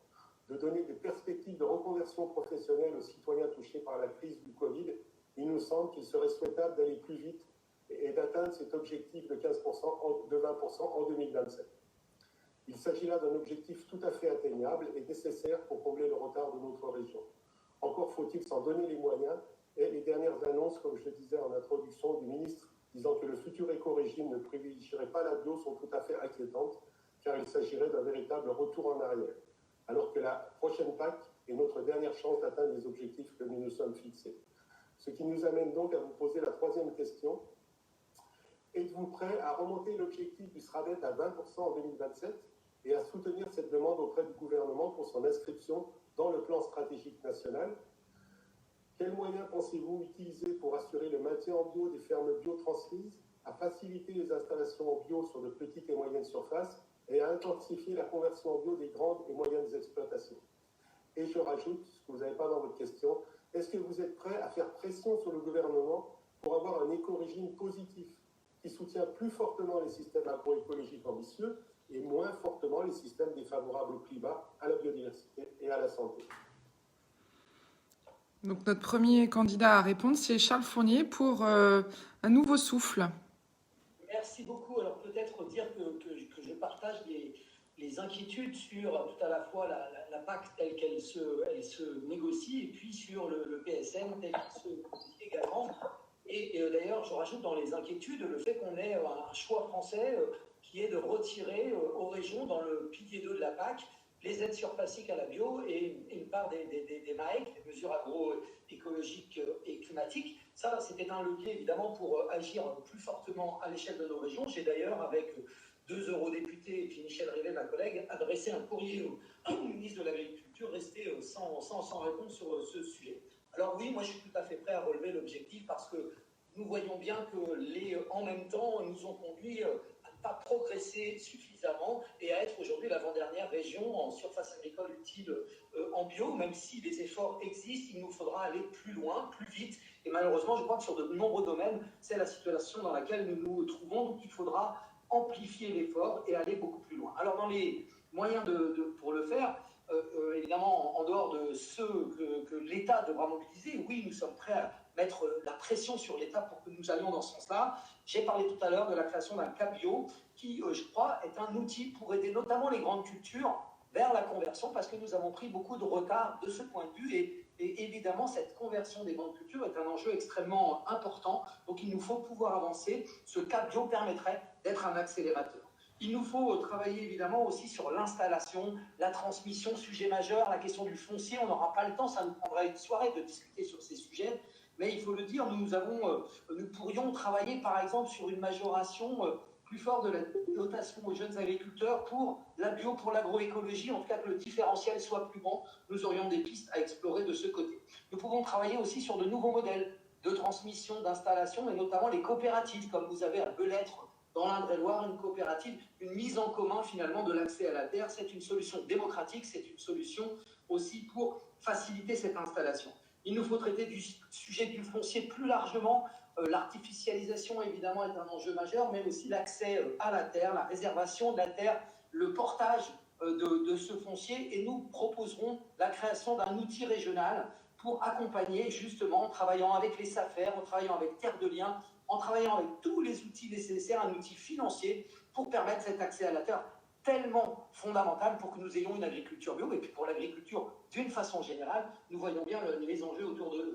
de donner des perspectives de reconversion professionnelle aux citoyens touchés par la crise du Covid, il nous semble qu'il serait souhaitable d'aller plus vite et d'atteindre cet objectif de 15%, de 20% en 2027. Il s'agit là d'un objectif tout à fait atteignable et nécessaire pour combler le retard de notre région. Encore faut-il s'en donner les moyens, et les dernières annonces, comme je le disais en introduction, du ministre disant que le futur éco-régime ne privilégierait pas la bio sont tout à fait inquiétantes, car il s'agirait d'un véritable retour en arrière, alors que la prochaine PAC est notre dernière chance d'atteindre les objectifs que nous nous sommes fixés. Ce qui nous amène donc à vous poser la troisième question. Êtes-vous prêt à remonter l'objectif du SRADET à 20% en 2027 et à soutenir cette demande auprès du gouvernement pour son inscription dans le plan stratégique national? Quels moyens pensez-vous utiliser pour assurer le maintien en bio des fermes bio transmises, à faciliter les installations en bio sur de petites et moyennes surfaces et à intensifier la conversion en bio des grandes et moyennes exploitations? Et je rajoute, ce que vous n'avez pas dans votre question, est-ce que vous êtes prêt à faire pression sur le gouvernement pour avoir un éco-régime positif qui soutient plus fortement les systèmes agroécologiques ambitieux et moins fortement les systèmes défavorables au climat, à la biodiversité et à la santé? Donc notre premier candidat à répondre, c'est Charles Fournier pour un nouveau souffle. Merci beaucoup. Alors peut-être dire que je partage les inquiétudes sur tout à la fois la PAC telle qu'elle se négocie et puis sur le PSN tel qu'il se négocie également. Et d'ailleurs, je rajoute dans les inquiétudes le fait qu'on ait un choix français qui est de retirer aux régions, dans le pilier 2 de la PAC, les aides surfaciques à la bio et une part des MAEC, des mesures agroécologiques et climatiques. Ça, c'était un levier évidemment pour agir plus fortement à l'échelle de nos régions. J'ai d'ailleurs, avec 2 eurodéputés et puis Michel Rivet, ma collègue, adressé un courrier au ministre de l'Agriculture, resté sans réponse sur ce sujet. Alors oui, moi je suis tout à fait prêt à relever l'objectif parce que nous voyons bien que les en même temps nous ont conduit à ne pas progresser suffisamment et à être aujourd'hui l'avant-dernière région en surface agricole utile en bio. Même si les efforts existent, il nous faudra aller plus loin, plus vite. Et malheureusement, je crois que sur de nombreux domaines, c'est la situation dans laquelle nous nous trouvons. Donc il faudra amplifier l'effort et aller beaucoup plus loin. Alors dans les moyens pour le faire, évidemment, en dehors de ceux que l'État devra mobiliser, oui, nous sommes prêts à mettre la pression sur l'État pour que nous allions dans ce sens-là. J'ai parlé tout à l'heure de la création d'un CAP bio qui, je crois, est un outil pour aider notamment les grandes cultures vers la conversion parce que nous avons pris beaucoup de retard de ce point de vue et évidemment, cette conversion des grandes cultures est un enjeu extrêmement important. Donc, il nous faut pouvoir avancer. Ce CAP bio permettrait d'être un accélérateur. Il nous faut travailler évidemment aussi sur l'installation, la transmission, sujet majeur, la question du foncier. On n'aura pas le temps, ça nous prendra une soirée de discuter sur ces sujets. Mais il faut le dire, nous pourrions travailler par exemple sur une majoration plus forte de la dotation aux jeunes agriculteurs pour la bio, pour l'agroécologie, en tout cas que le différentiel soit plus grand. Nous aurions des pistes à explorer de ce côté. Nous pouvons travailler aussi sur de nouveaux modèles de transmission, d'installation, et notamment les coopératives, comme vous avez à Belêtre, dans l'Indre-et-Loire, une coopérative, une mise en commun finalement de l'accès à la terre. C'est une solution démocratique, c'est une solution aussi pour faciliter cette installation. Il nous faut traiter du sujet du foncier plus largement. L'artificialisation, évidemment, est un enjeu majeur, mais aussi l'accès à la terre, la réservation de la terre, le portage de ce foncier. Et nous proposerons la création d'un outil régional pour accompagner, justement, en travaillant avec les SAFER, en travaillant avec Terre de Liens, en travaillant avec tous les outils nécessaires, un outil financier pour permettre cet accès à la terre tellement fondamental pour que nous ayons une agriculture bio. Et puis pour l'agriculture, d'une façon générale, nous voyons bien les enjeux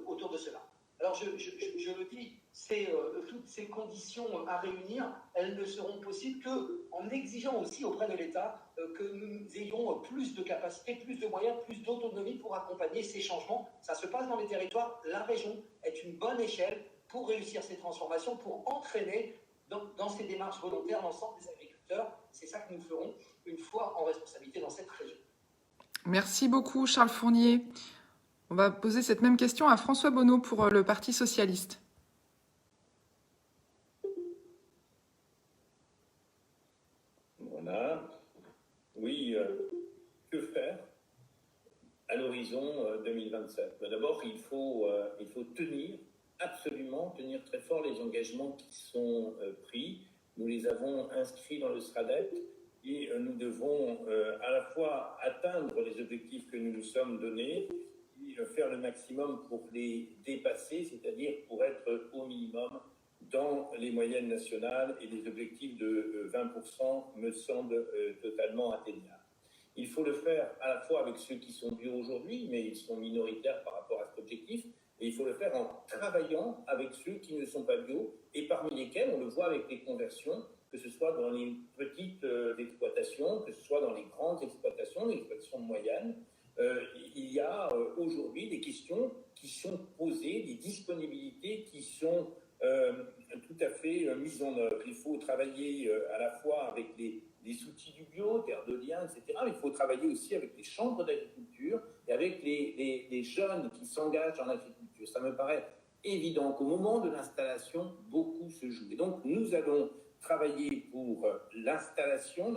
autour de cela. Alors je le dis, toutes ces conditions à réunir, elles ne seront possibles qu'en exigeant aussi auprès de l'État que nous ayons plus de capacités, plus de moyens, plus d'autonomie pour accompagner ces changements. Ça se passe dans les territoires. La région est une bonne échelle pour réussir ces transformations, pour entraîner dans ces démarches volontaires l'ensemble des agriculteurs. C'est ça que nous ferons une fois en responsabilité dans cette région. Merci beaucoup, Charles Fournier. On va poser cette même question à François Bonneau pour le Parti socialiste. Voilà. Oui, que faire à l'horizon 2027? D'abord, il faut absolument tenir très fort les engagements qui sont pris. Nous les avons inscrits dans le SRADET et nous devons à la fois atteindre les objectifs que nous nous sommes donnés et faire le maximum pour les dépasser, c'est-à-dire pour être au minimum dans les moyennes nationales, et les objectifs de 20% me semblent totalement atteignables. Il faut le faire à la fois avec ceux qui sont bio aujourd'hui, mais ils sont minoritaires par rapport à cet objectif, et il faut le faire en travaillant avec ceux qui ne sont pas bio, et parmi lesquels, on le voit avec les conversions, que ce soit dans les petites exploitations, que ce soit dans les grandes exploitations, les exploitations moyennes. Il y a aujourd'hui des questions qui sont posées, des disponibilités qui sont tout à fait mises en œuvre. Il faut travailler à la fois avec les outils du bio, Terre de Liens, etc. Mais il faut travailler aussi avec les chambres d'agriculture et avec les jeunes qui s'engagent en agriculture. Ça me paraît évident qu'au moment de l'installation, beaucoup se joue. Et donc, nous allons travailler pour l'installation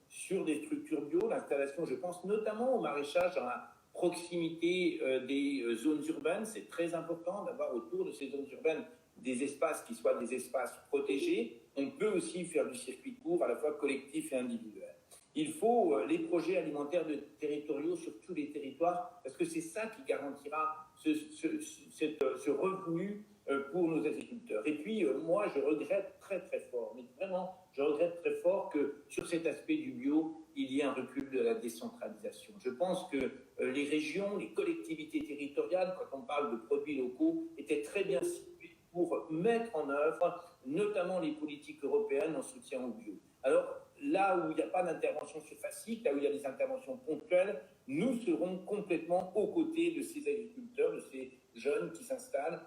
sur des structures bio, l'installation, je pense notamment au maraîchage dans la proximité des zones urbaines. C'est très important d'avoir autour de ces zones urbaines des espaces qui soient des espaces protégés. On peut aussi faire du circuit court, à la fois collectif et individuel. Il faut les projets alimentaires territoriaux sur tous les territoires, parce que c'est ça qui garantira ce revenu pour nos agriculteurs. Et puis, moi, je regrette très, très fort, mais vraiment, je regrette très fort que sur cet aspect du bio, il y ait un recul de la décentralisation. Je pense que les régions, les collectivités territoriales, quand on parle de produits locaux, étaient très bien situées pour mettre en œuvre notamment les politiques européennes en soutien au bio. Alors, là où il n'y a pas d'intervention surfacique, là où il y a des interventions ponctuelles, nous serons complètement aux côtés de ces agriculteurs, de ces jeunes qui s'installent,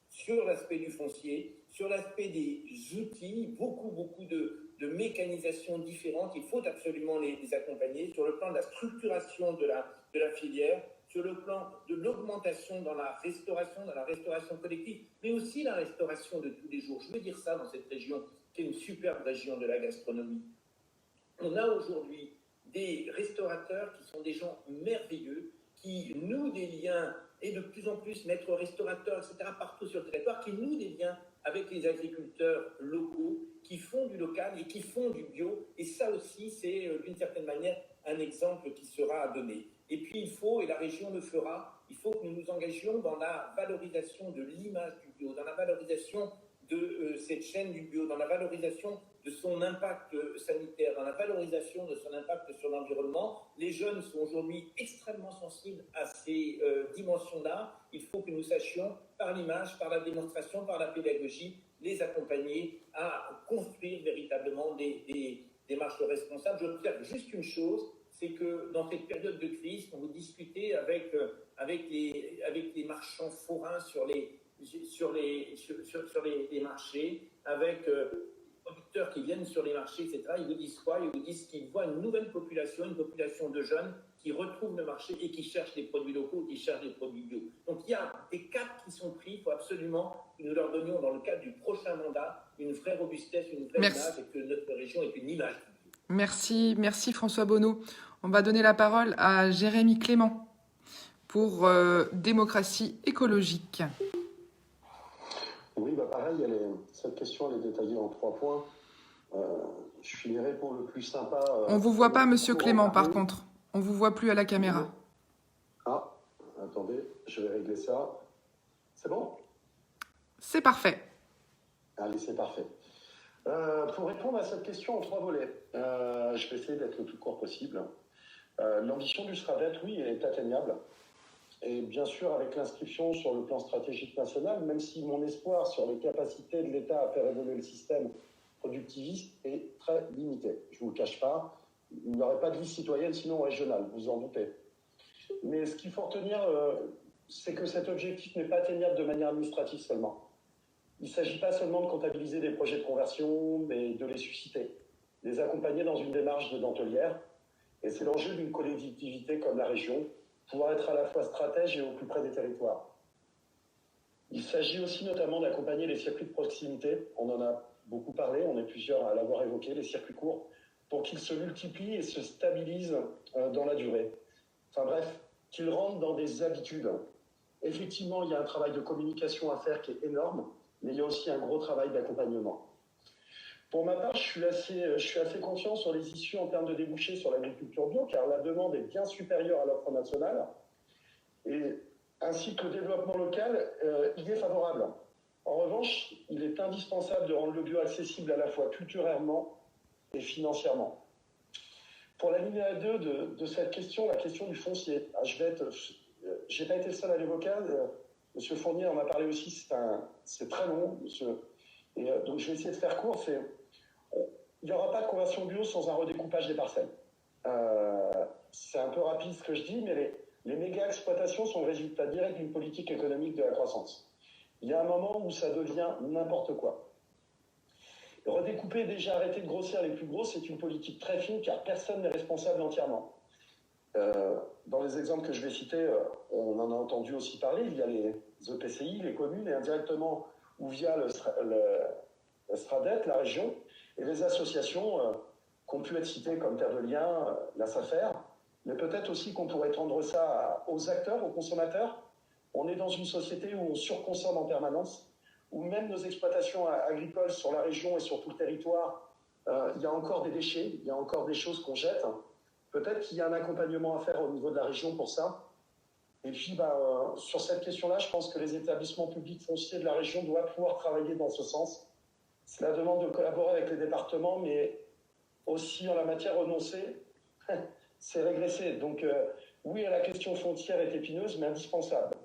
sur l'aspect du foncier, sur l'aspect des outils, beaucoup de mécanisations différentes. Il faut absolument les accompagner sur le plan de la structuration de la filière, sur le plan de l'augmentation dans la restauration collective, mais aussi la restauration de tous les jours. Je veux dire ça dans cette région, qui est une superbe région de la gastronomie. On a aujourd'hui des restaurateurs qui sont des gens merveilleux, qui nouent des liens, et de plus en plus maîtres restaurateurs, etc., partout sur le territoire, qui nouent des liens avec les agriculteurs locaux, qui font du local et qui font du bio. Et ça aussi, c'est d'une certaine manière un exemple qui sera à donner. Et puis il faut, et la région le fera, il faut que nous nous engagions dans la valorisation de l'image du bio, dans la valorisation de cette chaîne du bio, dans la valorisation de son impact sanitaire, dans la valorisation de son impact sur l'environnement. Les jeunes sont aujourd'hui extrêmement sensibles à ces dimensions-là. Il faut que nous sachions, par l'image, par la démonstration, par la pédagogie, les accompagner à construire véritablement des démarches responsables. Je observe juste une chose, c'est que dans cette période de crise, quand vous discutez avec les marchands forains sur les marchés, avec les producteurs qui viennent sur les marchés, etc., ils vous disent quoi? Ils vous disent qu'ils voient une nouvelle population, une population de jeunes qui retrouvent le marché et qui cherchent des produits locaux, qui cherchent des produits bio. Donc il y a des caps qui sont pris, il faut absolument que nous leur donnions dans le cadre du prochain mandat une vraie robustesse, une vraie image, et que notre région ait une image. Merci François Bonneau. On va donner la parole à Jérémy Clément pour démocratie écologique. Oui, pareil, cette question elle est détaillée en 3 points. Je finirai pour le plus sympa. On vous voit pas, Monsieur Clément, par contre. On vous voit plus à la caméra. Ah, attendez, je vais régler ça. C'est bon? C'est parfait. Allez, c'est parfait. Pour répondre à cette question en 3 volets, je vais essayer d'être le plus court possible. L'ambition du SRADET, oui, est atteignable. Et bien sûr, avec l'inscription sur le plan stratégique national, même si mon espoir sur les capacités de l'État à faire évoluer le système productiviste est très limité. Je ne vous le cache pas, il n'y aurait pas de liste citoyenne sinon régionale, vous en doutez. Mais ce qu'il faut retenir, c'est que cet objectif n'est pas atteignable de manière administrative seulement. Il ne s'agit pas seulement de comptabiliser des projets de conversion, mais de les susciter, les accompagner dans une démarche de dentelière. Et c'est l'enjeu d'une collectivité comme la région, pouvoir être à la fois stratège et au plus près des territoires. Il s'agit aussi notamment d'accompagner les circuits de proximité. On en a beaucoup parlé, on est plusieurs à l'avoir évoqué, les circuits courts, pour qu'ils se multiplient et se stabilisent dans la durée. Enfin bref, qu'ils rentrent dans des habitudes. Effectivement, il y a un travail de communication à faire qui est énorme, mais il y a aussi un gros travail d'accompagnement. Pour ma part, je suis assez confiant sur les issues en termes de débouchés sur l'agriculture bio, car la demande est bien supérieure à l'offre nationale, et ainsi que le développement local, il est favorable. En revanche, il est indispensable de rendre le bio accessible à la fois culturellement et financièrement. Pour l'alinéa 2 de cette question, la question du foncier, je n'ai pas été le seul à l'évoquer, Monsieur Fournier en a parlé aussi, c'est très long, et donc je vais essayer de faire court. Il n'y aura pas de conversion bio sans un redécoupage des parcelles. C'est un peu rapide ce que je dis, mais les méga-exploitations sont le résultat direct d'une politique économique de la croissance. Il y a un moment où ça devient n'importe quoi. Redécouper et déjà arrêter de grossir les plus gros, c'est une politique très fine car personne n'est responsable entièrement. Dans les exemples que je vais citer, on en a entendu aussi parler, il y a les EPCI, les communes, et indirectement ou via le SRADET, la région, et les associations qui ont pu être citées comme Terre de Liens, la SAFER, mais peut-être aussi qu'on pourrait tendre ça aux acteurs, aux consommateurs. On est dans une société où on surconsomme en permanence, où même nos exploitations agricoles sur la région et sur tout le territoire, il y a encore des déchets, il y a encore des choses qu'on jette. Peut-être qu'il y a un accompagnement à faire au niveau de la région pour ça. Et puis, sur cette question-là, je pense que les établissements publics fonciers de la région doivent pouvoir travailler dans ce sens. Cela demande de collaborer avec les départements, mais aussi en la matière renoncer, c'est régresser. Donc, oui, la question foncière est épineuse, mais indispensable.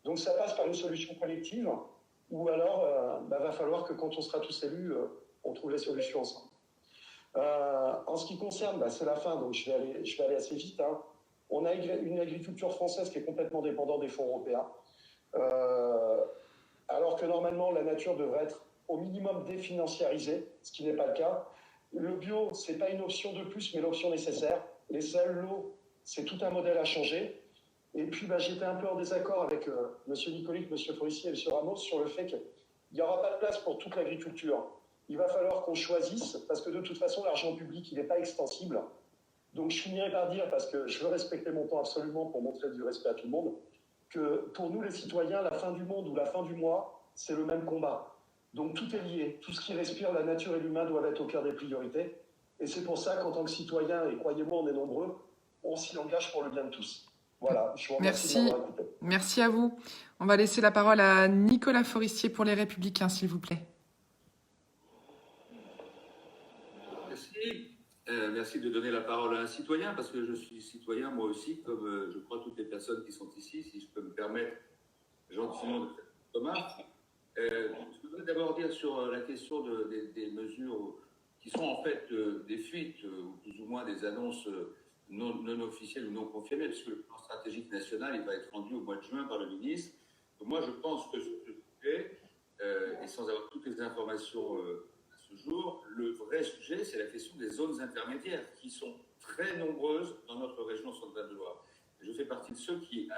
Donc, ça passe par une solution collective, ou alors, va falloir que quand on sera tous élus, on trouve les solutions ensemble. En ce qui concerne, c'est la fin, donc je vais aller assez vite. On a une agriculture française qui est complètement dépendante des fonds européens, alors que normalement la nature devrait être au minimum définanciarisée, ce qui n'est pas le cas. Le bio, c'est pas une option de plus, mais l'option nécessaire. Les sels, l'eau, c'est tout un modèle à changer. Et puis j'étais un peu en désaccord avec M. Nicolic, M. Forissier et M. Ramos sur le fait qu'il n'y aura pas de place pour toute l'agriculture. Il va falloir qu'on choisisse, parce que de toute façon, l'argent public, il n'est pas extensible. Donc, je finirai par dire, parce que je veux respecter mon temps absolument pour montrer du respect à tout le monde, que pour nous, les citoyens, la fin du monde ou la fin du mois, c'est le même combat. Donc, tout est lié. Tout ce qui respire, la nature et l'humain doivent être au cœur des priorités. Et c'est pour ça qu'en tant que citoyen, et croyez-moi, on est nombreux, on s'y engage pour le bien de tous. Voilà, je vous remercie de m'avoir écouté. Merci à vous. On va laisser la parole à Nicolas Forissier pour les Républicains, s'il vous plaît. Merci de donner la parole à un citoyen, parce que je suis citoyen moi aussi, comme je crois toutes les personnes qui sont ici, si je peux me permettre gentiment de faire Thomas. Je voudrais d'abord dire sur la question des mesures qui sont en fait des fuites, ou plus ou moins des annonces non officielles ou non confirmées, puisque le plan stratégique national il va être rendu au mois de juin par le ministre. Donc moi je pense que sur ce sujet, et sans avoir toutes les informations jour, le vrai sujet, c'est la question des zones intermédiaires qui sont très nombreuses dans notre région centrale de Loire. Je fais partie de ceux qui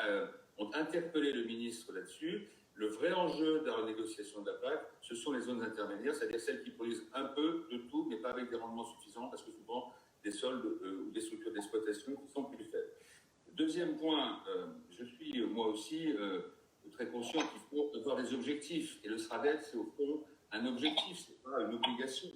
ont interpellé le ministre là-dessus. Le vrai enjeu de la renégociation de la PAC, ce sont les zones intermédiaires, c'est-à-dire celles qui produisent un peu de tout, mais pas avec des rendements suffisants, parce que souvent des sols ou des structures d'exploitation qui sont plus faibles. Deuxième point, je suis moi aussi très conscient qu'il faut avoir des objectifs. Et le SRADET, c'est au fond un objectif, ce n'est pas une obligation.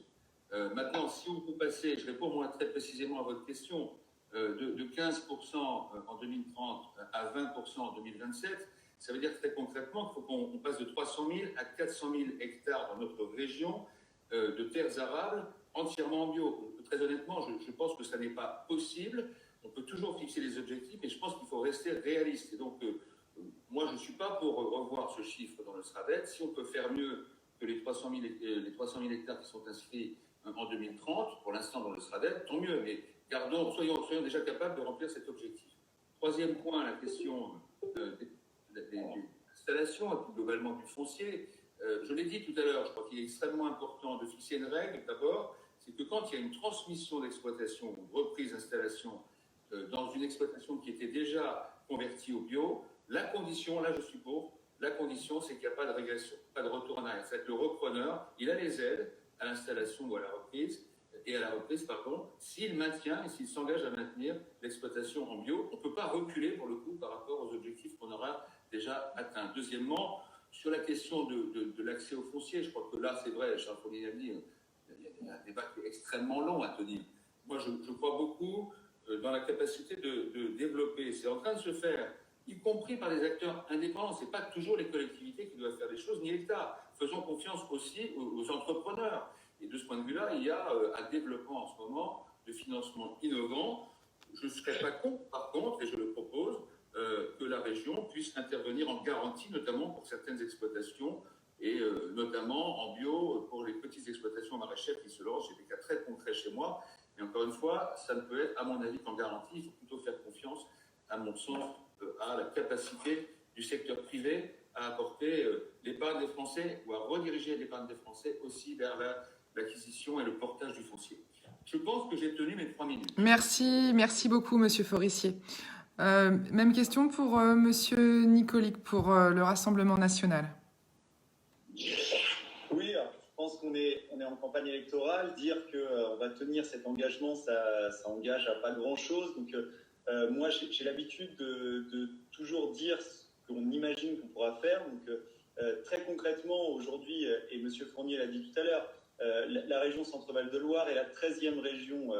Maintenant, si on peut passer, je réponds moi très précisément à votre question, de 15% en 2030 à 20% en 2027, ça veut dire très concrètement qu'il faut qu'on passe de 300 000 à 400 000 hectares dans notre région de terres arables entièrement en bio. Très honnêtement, je pense que ça n'est pas possible. On peut toujours fixer des objectifs, mais je pense qu'il faut rester réaliste. Et donc, moi, je ne suis pas pour revoir ce chiffre dans le SRADET. Si on peut faire mieux que les 300 000 hectares qui sont inscrits en 2030, pour l'instant dans le SRADET, tant mieux. Mais soyons déjà capables de remplir cet objectif. Troisième point, la question des installations et plus globalement du foncier. Je l'ai dit tout à l'heure, je crois qu'il est extrêmement important de fixer une règle. D'abord, c'est que quand il y a une transmission d'exploitation ou reprise d'installation dans une exploitation qui était déjà convertie au bio, la condition, là je suis pour, la condition c'est qu'il n'y a pas de régression, pas de retour en arrière. C'est que le repreneur, il a les aides à l'installation ou à la reprise, s'il maintient et s'il s'engage à maintenir l'exploitation en bio. On ne peut pas reculer pour le coup par rapport aux objectifs qu'on aura déjà atteints. Deuxièmement, sur la question de l'accès au foncier, je crois que là c'est vrai, Charles Fournier l'a dit, il y a un débat qui est extrêmement long à tenir. Moi je crois beaucoup dans la capacité de développer. C'est en train de se faire, y compris par des acteurs indépendants. Ce n'est pas toujours les collectivités qui doivent faire des choses, ni l'État. Faisons confiance aussi aux entrepreneurs. Et de ce point de vue-là, il y a un développement en ce moment de financement innovant. Je ne serais pas contre, par contre, et je le propose, que la région puisse intervenir en garantie, notamment pour certaines exploitations, et notamment en bio pour les petites exploitations maraîchères qui se lancent. J'ai des cas très concrets chez moi. Et encore une fois, ça ne peut être, à mon avis, qu'en garantie. Il faut plutôt faire confiance, à mon sens, à la capacité du secteur privé à apporter l'épargne des Français ou à rediriger l'épargne des Français aussi vers l'acquisition et le portage du foncier. Je pense que j'ai tenu mes 3 minutes. Merci beaucoup, Monsieur Forissier. Même question pour Monsieur Nicolic pour le Rassemblement national. Oui, alors, je pense qu'on est en campagne électorale. Dire qu'on va tenir cet engagement, ça engage à pas grand-chose. Donc, moi, j'ai l'habitude de toujours dire ce qu'on imagine qu'on pourra faire. Donc, très concrètement, aujourd'hui, et M. Fournier l'a dit tout à l'heure, la région Centre-Val de Loire est la 13e région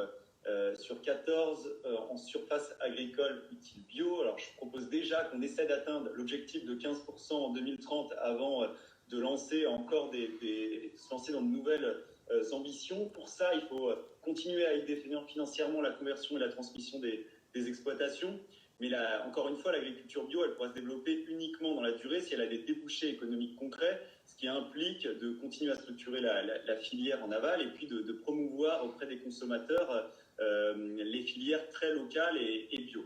sur 14 en surface agricole utile bio. Alors, je propose déjà qu'on essaie d'atteindre l'objectif de 15% en 2030 avant de lancer encore se lancer dans de nouvelles ambitions. Pour ça, il faut continuer à y définir financièrement la conversion et la transmission des exploitations. Mais là, encore une fois, l'agriculture bio, elle pourra se développer uniquement dans la durée si elle a des débouchés économiques concrets, ce qui implique de continuer à structurer la filière en aval et puis de promouvoir auprès des consommateurs les filières très locales et bio.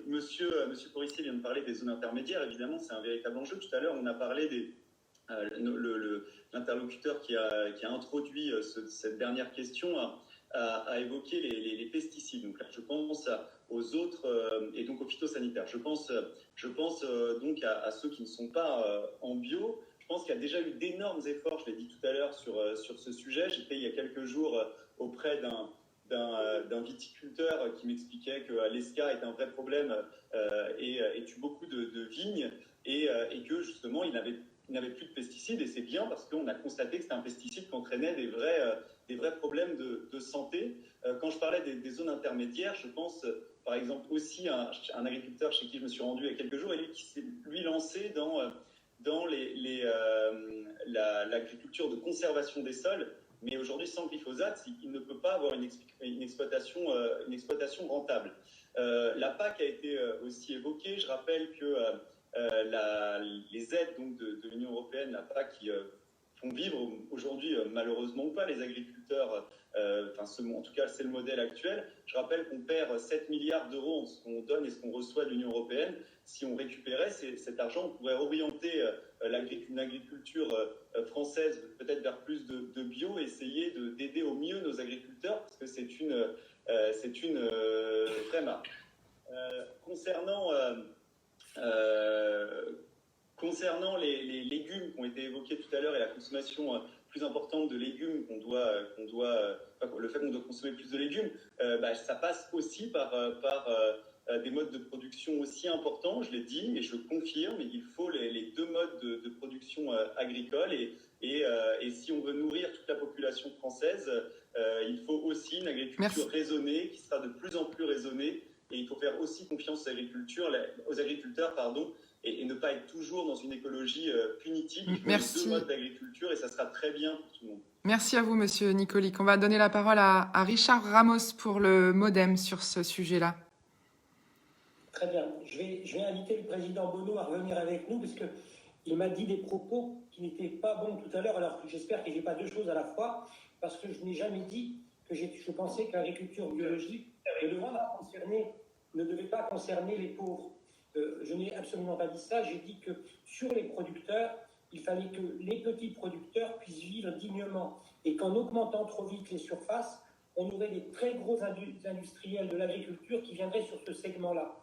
Monsieur Forissier vient de parler des zones intermédiaires. Évidemment, c'est un véritable enjeu. Tout à l'heure, on a parlé l'interlocuteur qui a introduit cette dernière question a évoqué les pesticides. Donc là, je pense aux autres et donc aux phytosanitaires. Je pense donc à ceux qui ne sont pas en bio. Je pense qu'il y a déjà eu d'énormes efforts, je l'ai dit tout à l'heure, sur ce sujet. J'étais il y a quelques jours auprès d'un viticulteur qui m'expliquait que l'ESCA est un vrai problème et tue beaucoup de vignes et que justement il n'avait plus de pesticides, et c'est bien parce qu'on a constaté que c'était un pesticide qui entraînait des vrais problèmes de santé. Quand je parlais des zones intermédiaires, je pense par exemple aussi à un agriculteur chez qui je me suis rendu il y a quelques jours, et qui s'est lui lancé dans l'agriculture de conservation des sols, mais aujourd'hui sans glyphosate, il ne peut pas avoir une exploitation rentable. La PAC a été aussi évoquée. Je rappelle que les aides donc, de l'Union européenne, la PAC, qui font vivre aujourd'hui, malheureusement ou pas, les agriculteurs, en tout cas c'est le modèle actuel. Je rappelle qu'on perd 7 milliards d'euros en ce qu'on donne et ce qu'on reçoit de l'Union européenne. Si on récupérait cet argent, on pourrait orienter une agriculture française peut-être vers plus de bio, et essayer d'aider au mieux nos agriculteurs, parce que c'est une vraie marque. Concernant les légumes qui ont été évoqués tout à l'heure et la consommation plus importante de légumes le fait qu'on doit consommer plus de légumes, ça passe aussi par des modes de production aussi importants, je l'ai dit, et je confirme, il faut les deux modes de production agricole, et si on veut nourrir toute la population française, il faut aussi une agriculture raisonnée, qui sera de plus en plus raisonnée, et il faut faire aussi confiance aux agriculteurs, et ne pas être toujours dans une écologie punitive. Il faut les deux modes d'agriculture, et ça sera très bien pour tout le monde. Merci à vous, Monsieur Nicolic. On va donner la parole à Richard Ramos pour le MODEM sur ce sujet-là. Très bien. Je vais inviter le président Bono à revenir avec nous, parce qu'il m'a dit des propos qui n'étaient pas bons tout à l'heure. Alors j'espère que je n'ai pas deux choses à la fois, parce que je n'ai jamais dit que je pensais que l'agriculture biologique ne devait pas concerner les pauvres. Je n'ai absolument pas dit ça. J'ai dit que sur les producteurs, il fallait que les petits producteurs puissent vivre dignement, et qu'en augmentant trop vite les surfaces, on aurait des très gros industriels de l'agriculture qui viendraient sur ce segment-là.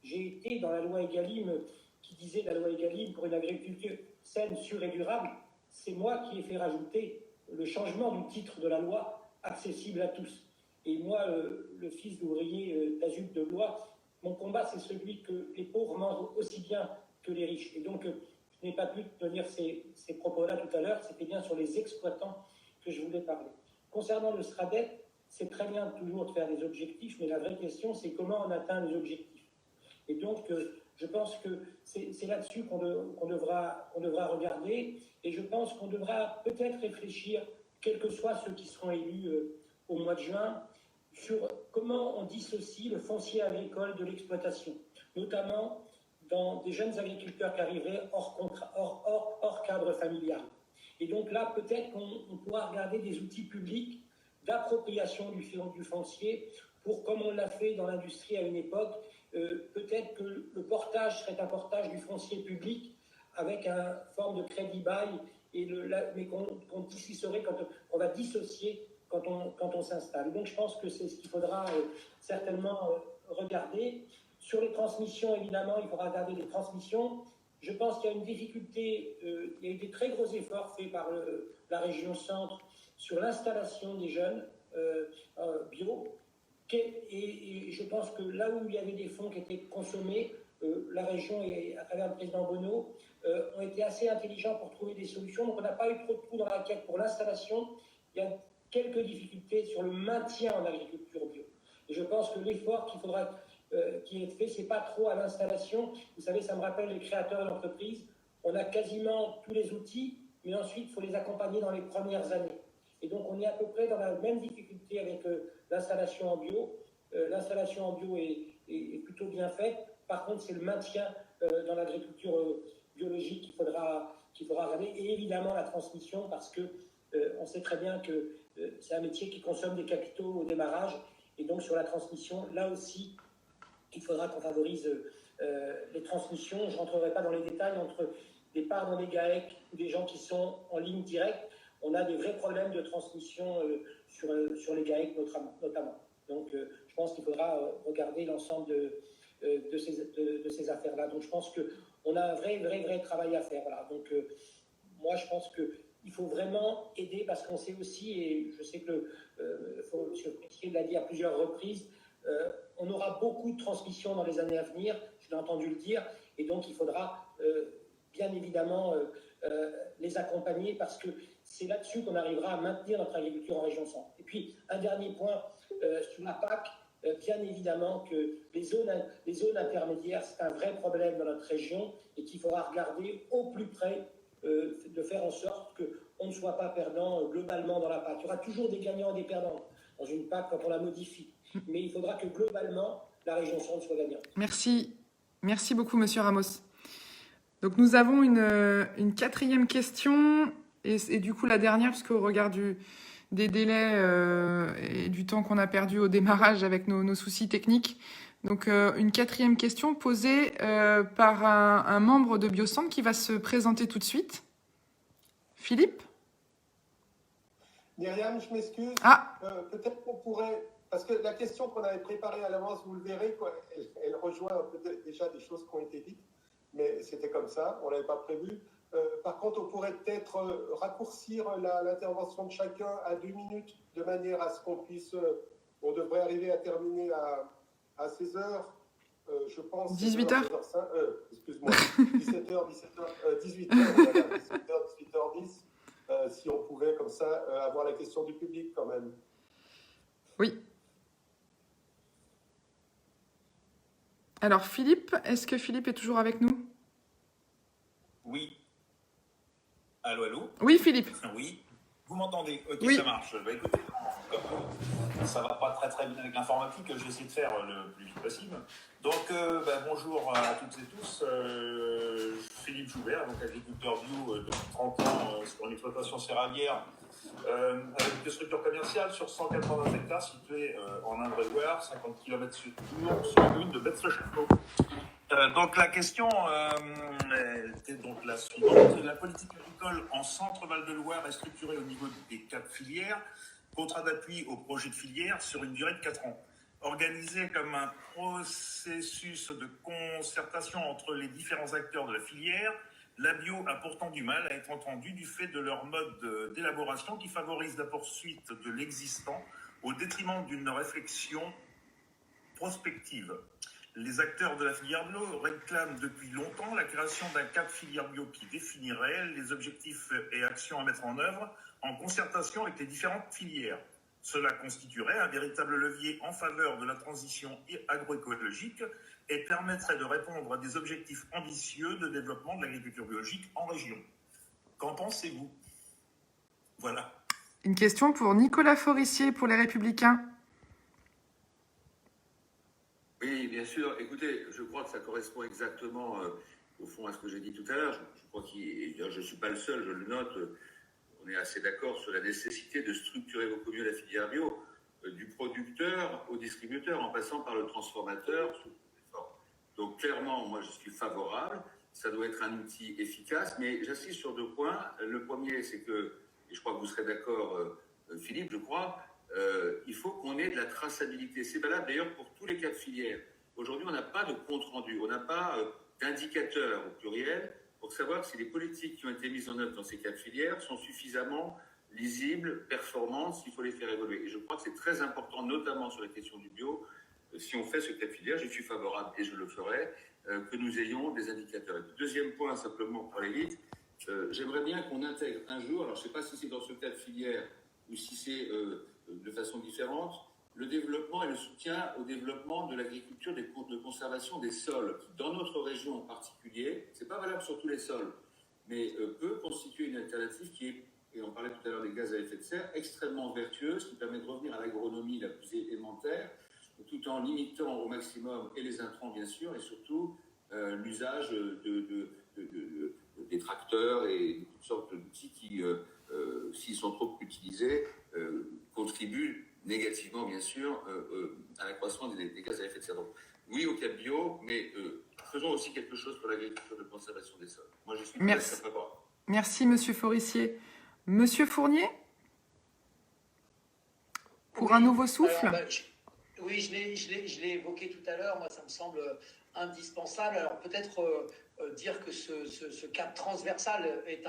J'ai été dans la loi Egalim, qui disait la loi Egalim pour une agriculture saine, sûre et durable. C'est moi qui ai fait rajouter le changement du titre de la loi, accessible à tous. Et moi, le fils d'ouvrier d'Azut de Blois, mon combat, c'est celui que les pauvres mangent aussi bien que les riches. Et donc, je n'ai pas pu tenir ces propos-là tout à l'heure. C'était bien sur les exploitants que je voulais parler. Concernant le SRADET, c'est très bien toujours de faire des objectifs, mais la vraie question, c'est comment on atteint les objectifs. Et donc, je pense que c'est là-dessus qu'on devra regarder, et je pense qu'on devra peut-être réfléchir, quels que soient ceux qui seront élus au mois de juin, sur comment on dissocie le foncier agricole de l'exploitation, notamment dans des jeunes agriculteurs qui arriveraient hors cadre familial. Et donc là, peut-être qu'on pourra regarder des outils publics d'appropriation du foncier pour, comme on l'a fait dans l'industrie à une époque, peut-être que le portage serait un portage du foncier public avec une forme de crédit bail, mais qu'on dissocierait quand on va dissocier quand on s'installe. Donc je pense que c'est ce qu'il faudra certainement regarder. Sur les transmissions, évidemment, il faudra regarder les transmissions. Je pense qu'il y a une difficulté, il y a eu des très gros efforts faits par la région centre sur l'installation des jeunes bio. Et je pense que là où il y avait des fonds qui étaient consommés, la région, et à travers le président Bono, ont été assez intelligents pour trouver des solutions. Donc on n'a pas eu trop de trous dans la raquette pour l'installation. Il y a quelques difficultés sur le maintien en agriculture bio. Et je pense que l'effort qu'il faudra qui est fait, c'est pas trop à l'installation. Vous savez, ça me rappelle les créateurs d'entreprises. On a quasiment tous les outils, mais ensuite, il faut les accompagner dans les premières années. Et donc, on est à peu près dans la même difficulté avec l'installation en bio. L'installation en bio est plutôt bien faite. Par contre, c'est le maintien dans l'agriculture biologique qu'il faudra regarder. Et évidemment, la transmission, parce que on sait très bien que c'est un métier qui consomme des capitaux au démarrage. Et donc, sur la transmission, là aussi, il faudra qu'on favorise les transmissions. Je ne rentrerai pas dans les détails entre des parts dans les GAEC ou des gens qui sont en ligne directe. On a des vrais problèmes de transmission sur les GAEC notamment. Donc, je pense qu'il faudra regarder l'ensemble de ces affaires-là. Donc, je pense qu'on a un vrai travail à faire. Voilà. Donc, moi, je pense qu'il faut vraiment aider, parce qu'on sait aussi, et je sais que M. Pétier l'a dit à plusieurs reprises, on aura beaucoup de transmissions dans les années à venir, je l'ai entendu le dire, et donc il faudra bien évidemment les accompagner, parce que c'est là-dessus qu'on arrivera à maintenir notre agriculture en région centre. Et puis, un dernier point sur la PAC, bien évidemment que les zones intermédiaires, c'est un vrai problème dans notre région, et qu'il faudra regarder au plus près de faire en sorte qu'on ne soit pas perdant globalement dans la PAC. Il y aura toujours des gagnants et des perdants dans une PAC quand on la modifie. Mais il faudra que globalement, la région centre soit gagnante. Merci. Merci beaucoup, Monsieur Ramos. Donc nous avons une quatrième question, et du coup la dernière, puisqu'au regard des délais et du temps qu'on a perdu au démarrage avec nos soucis techniques. Donc une quatrième question posée par un membre de Biocentre qui va se présenter tout de suite. Philippe ? Myriam, je m'excuse. Peut-être qu'on pourrait... Parce que la question qu'on avait préparée à l'avance, vous le verrez, elle rejoint peut-être déjà des choses qui ont été dites, mais c'était comme ça, on ne l'avait pas prévu. Par contre, on pourrait peut-être raccourcir l'intervention de chacun à 2 minutes, de manière à ce qu'on puisse... on devrait arriver à terminer à 16 heures. je pense... 18 heures. Excuse-moi, 18h, voilà, 18h10, si on pouvait comme ça avoir la question du public quand même. Oui. Alors Philippe, est-ce que Philippe est toujours avec nous? Oui. Allô, allô? Oui, Philippe. Oui. Vous m'entendez? Ok, Oui. ça marche. Bah, écoutez, comme ça va pas très bien avec l'informatique, je vais essayer de faire le plus vite possible. Donc, bonjour à toutes et tous. Philippe Joubert, donc agriculteur bio depuis 30 ans sur une exploitation céréalière avec une structure commerciale sur 180 hectares située en Indre-et-Loire, 50 km sur la commune de Betz-le-Château. Donc la question était donc la suivante. La politique agricole en Centre-Val de Loire est structurée au niveau des 4 filières, contrat d'appui au projet de filière sur une durée de 4 ans. Organisé comme un processus de concertation entre les différents acteurs de la filière, la bio a pourtant du mal à être entendue du fait de leur mode d'élaboration qui favorise la poursuite de l'existant au détriment d'une réflexion prospective. Les acteurs de la filière bio réclament depuis longtemps la création d'un cadre filière bio qui définirait les objectifs et actions à mettre en œuvre en concertation avec les différentes filières. Cela constituerait un véritable levier en faveur de la transition agroécologique et permettrait de répondre à des objectifs ambitieux de développement de l'agriculture biologique en région. Qu'en pensez-vous? Voilà. Une question pour Nicolas Forissier pour les Républicains. Oui, bien sûr. Écoutez, je crois que ça correspond exactement, au fond, à ce que j'ai dit tout à l'heure. Je crois je ne suis pas le seul, je le note. On est assez d'accord sur la nécessité de structurer beaucoup mieux la filière bio, du producteur au distributeur, en passant par le transformateur. Donc, clairement, moi, je suis favorable. Ça doit être un outil efficace, mais j'insiste sur 2 points. Le premier, c'est que, et je crois que vous serez d'accord, Philippe, je crois, il faut qu'on ait de la traçabilité. C'est valable d'ailleurs pour tous les cas de filière. Aujourd'hui, on n'a pas de compte-rendu, on n'a pas d'indicateur au pluriel pour savoir si les politiques qui ont été mises en œuvre dans ces cas de filière sont suffisamment lisibles, performantes, s'il faut les faire évoluer. Et je crois que c'est très important, notamment sur la question du bio, si on fait ce cas de filière, je suis favorable et je le ferai, que nous ayons des indicateurs. Et puis, deuxième point, simplement pour aller vite, j'aimerais bien qu'on intègre un jour, alors je ne sais pas si c'est dans ce cas de filière ou si c'est de façon différente, le développement et le soutien au développement de l'agriculture de conservation des sols, qui dans notre région en particulier, c'est pas valable sur tous les sols, mais peut constituer une alternative qui est, et on parlait tout à l'heure des gaz à effet de serre, extrêmement vertueuse, qui permet de revenir à l'agronomie la plus élémentaire, tout en limitant au maximum, et les intrants bien sûr, et surtout l'usage des tracteurs et toutes sortes d'outils qui, s'ils sont trop utilisés, contribuent négativement, bien sûr, à l'accroissement des gaz à effet de serre. Donc, oui au cas bio, mais faisons aussi quelque chose pour l'agriculture de conservation des sols. Moi, je suis très favorable. Merci, Monsieur Forissier. Monsieur Fournier, pour un nouveau souffle. Alors, oui, je l'ai évoqué tout à l'heure. Moi, ça me semble indispensable. Alors, peut-être dire que ce cap transversal est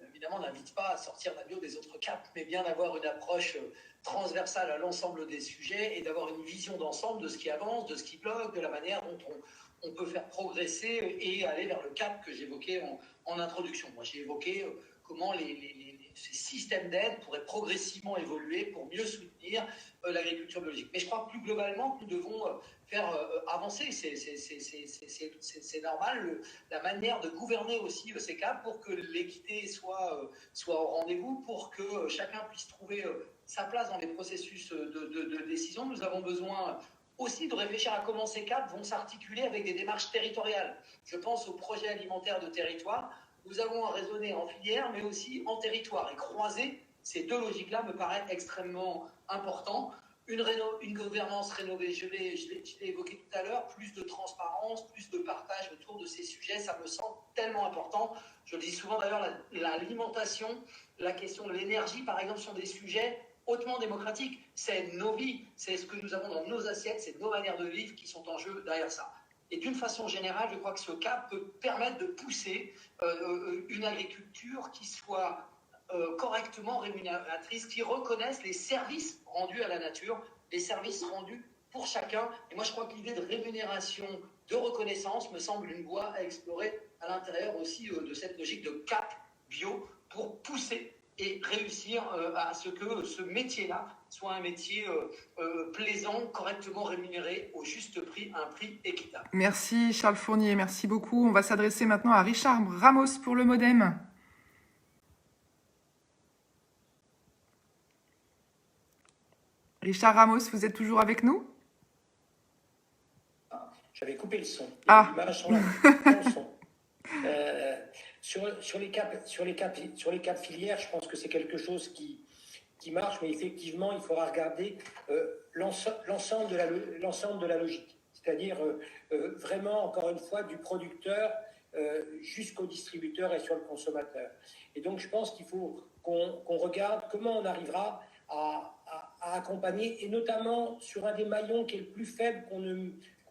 évidemment, n'invite pas à sortir la bio des autres caps, mais bien d'avoir une approche transversale à l'ensemble des sujets et d'avoir une vision d'ensemble de ce qui avance, de ce qui bloque, de la manière dont on peut faire progresser et aller vers le cap que j'évoquais en introduction. Moi, j'ai évoqué comment ces systèmes d'aide pourraient progressivement évoluer pour mieux soutenir l'agriculture biologique. Mais je crois que plus globalement, nous devons faire avancer. C'est normal la manière de gouverner aussi ces cas pour que l'équité soit au rendez-vous, pour que chacun puisse trouver sa place dans les processus de décision. Nous avons besoin aussi de réfléchir à comment ces cadres vont s'articuler avec des démarches territoriales. Je pense au projet alimentaire de territoire. Nous avons à raisonner en filière, mais aussi en territoire. Et croiser ces 2 logiques-là me paraît extrêmement important. Une gouvernance rénovée, je l'ai évoqué tout à l'heure, plus de transparence, plus de partage autour de ces sujets, ça me semble tellement important. Je le dis souvent d'ailleurs, l'alimentation, la question de l'énergie, par exemple, sont des sujets hautement démocratiques. C'est nos vies, c'est ce que nous avons dans nos assiettes, c'est nos manières de vivre qui sont en jeu derrière ça. Et d'une façon générale, je crois que ce cap peut permettre de pousser une agriculture qui soit correctement rémunératrice, qui reconnaisse les services rendus à la nature, les services rendus pour chacun. Et moi, je crois que l'idée de rémunération, de reconnaissance me semble une voie à explorer à l'intérieur aussi de cette logique de cap bio pour pousser et réussir à ce que ce métier-là soit un métier plaisant, correctement rémunéré, au juste prix, à un prix équitable. Merci Charles Fournier, merci beaucoup. On va s'adresser maintenant à Richard Ramos pour le Modem. Richard Ramos, vous êtes toujours avec nous? J'avais coupé le son. Ah. L'image sur le son. Sur les caps filières, je pense que c'est quelque chose qui marche, mais effectivement, il faudra regarder l'ensemble de la logique. C'est-à-dire vraiment, encore une fois, du producteur jusqu'au distributeur et sur le consommateur. Et donc, je pense qu'il faut qu'on regarde comment on arrivera à accompagner, et notamment sur un des maillons qui est le plus faible, qu'on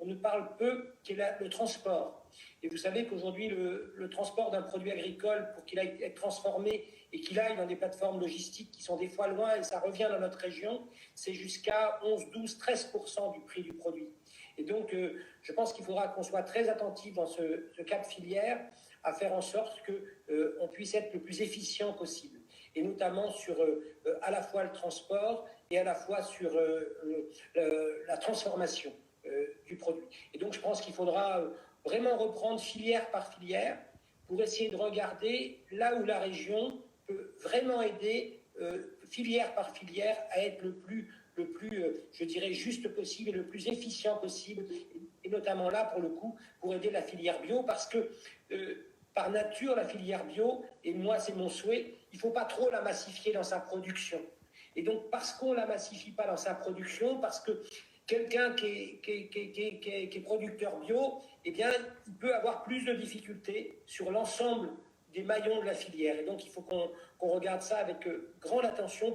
ne parle peu, qui est le transport. Et vous savez qu'aujourd'hui, le transport d'un produit agricole, pour qu'il aille être transformé et qu'il aille dans des plateformes logistiques qui sont des fois loin, et ça revient dans notre région, c'est jusqu'à 11, 12, 13% du prix du produit. Et donc, je pense qu'il faudra qu'on soit très attentif dans ce cas de filière à faire en sorte qu'on puisse être le plus efficient possible. Et notamment sur à la fois le transport et à la fois sur la transformation du produit. Et donc, je pense qu'il faudra vraiment reprendre filière par filière pour essayer de regarder là où la région peut vraiment aider filière par filière à être le plus je dirais, juste possible et le plus efficient possible, et notamment là, pour le coup, pour aider la filière bio, parce que par nature, la filière bio, et moi, c'est mon souhait, il ne faut pas trop la massifier dans sa production. Et donc, parce qu'on ne la massifie pas dans sa production, parce que quelqu'un qui est producteur bio, eh bien, il peut avoir plus de difficultés sur l'ensemble des maillons de la filière. Et donc, il faut qu'on regarde ça avec grande attention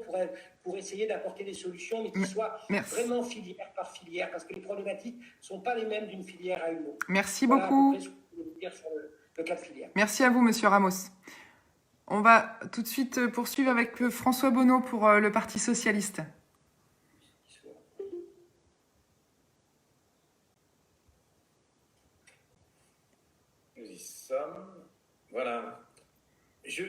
pour essayer d'apporter des solutions, mais qui soient vraiment filière par filière, parce que les problématiques ne sont pas les mêmes d'une filière à une autre. Merci voilà beaucoup. À peu près ce que je voulais dire sur le cas de filière. Merci à vous, Monsieur Ramos. On va tout de suite poursuivre avec François Bonneau pour le Parti socialiste. Nous y sommes. Voilà. Je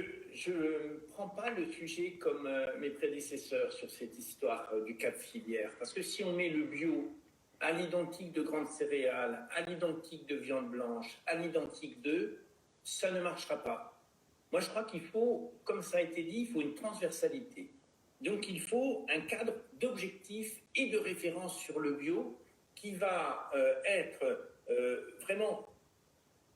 ne prends pas le sujet comme mes prédécesseurs sur cette histoire du cap filière. Parce que si on met le bio à l'identique de grandes céréales, à l'identique de viande blanche, à l'identique d'œufs, ça ne marchera pas. Moi, je crois qu'il faut, comme ça a été dit, il faut une transversalité. Donc, il faut un cadre d'objectifs et de référence sur le bio qui va être vraiment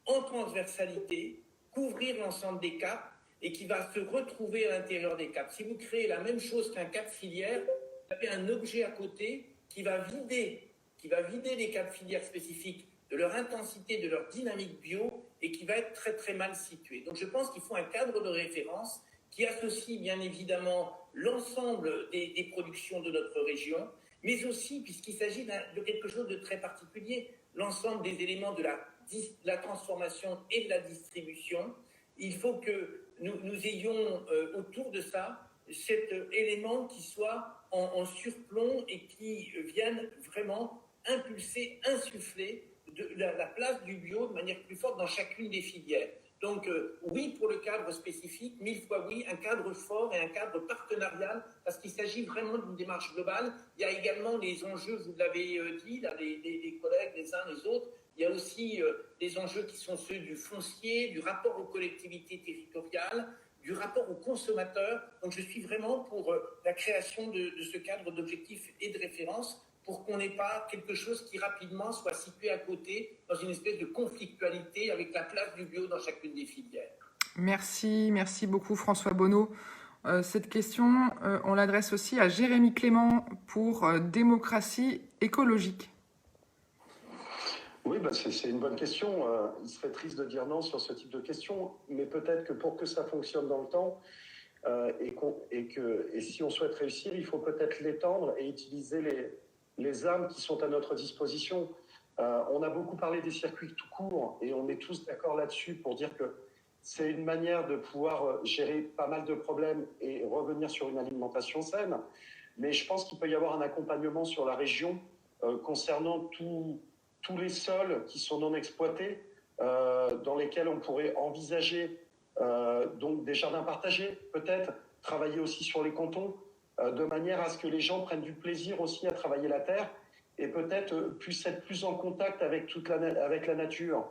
en transversalité, couvrir l'ensemble des caps et qui va se retrouver à l'intérieur des caps. Si vous créez la même chose qu'un cap filière, vous avez un objet à côté qui va vider les caps filières spécifiques de leur intensité, de leur dynamique bio, et qui va être très très mal situé. Donc je pense qu'il faut un cadre de référence qui associe bien évidemment l'ensemble des productions de notre région, mais aussi, puisqu'il s'agit de quelque chose de très particulier, l'ensemble des éléments de la transformation et de la distribution. Il faut que nous ayons autour de ça cet élément qui soit en surplomb et qui vienne vraiment impulser, insuffler la place du bio de manière plus forte dans chacune des filières. Donc oui pour le cadre spécifique, 1000 fois oui, un cadre fort et un cadre partenarial, parce qu'il s'agit vraiment d'une démarche globale. Il y a également les enjeux, vous l'avez dit, là, les collègues, les uns les autres, il y a aussi des enjeux qui sont ceux du foncier, du rapport aux collectivités territoriales, du rapport aux consommateurs. Donc je suis vraiment pour la création de ce cadre d'objectifs et de références, pour qu'on n'ait pas quelque chose qui rapidement soit situé à côté dans une espèce de conflictualité avec la place du bio dans chacune des filières. Merci beaucoup François Bonneau. Cette question, on l'adresse aussi à Jérémy Clément pour démocratie écologique. Oui, c'est une bonne question. Il serait triste de dire non sur ce type de question, mais peut-être que pour que ça fonctionne dans le temps, et si on souhaite réussir, il faut peut-être l'étendre et utiliser les armes qui sont à notre disposition. On a beaucoup parlé des circuits tout court et on est tous d'accord là-dessus pour dire que c'est une manière de pouvoir gérer pas mal de problèmes et revenir sur une alimentation saine. Mais je pense qu'il peut y avoir un accompagnement sur la région concernant tous les sols qui sont non exploités, dans lesquels on pourrait envisager donc des jardins partagés, peut-être travailler aussi sur les cantons, de manière à ce que les gens prennent du plaisir aussi à travailler la terre et peut-être puissent être plus en contact avec avec la nature.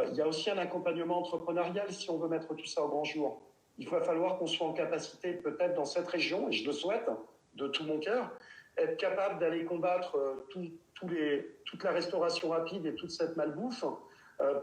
Il y a aussi un accompagnement entrepreneurial si on veut mettre tout ça au grand jour. Il va falloir qu'on soit en capacité, peut-être dans cette région, et je le souhaite de tout mon cœur, être capable d'aller combattre toute la restauration rapide et toute cette malbouffe,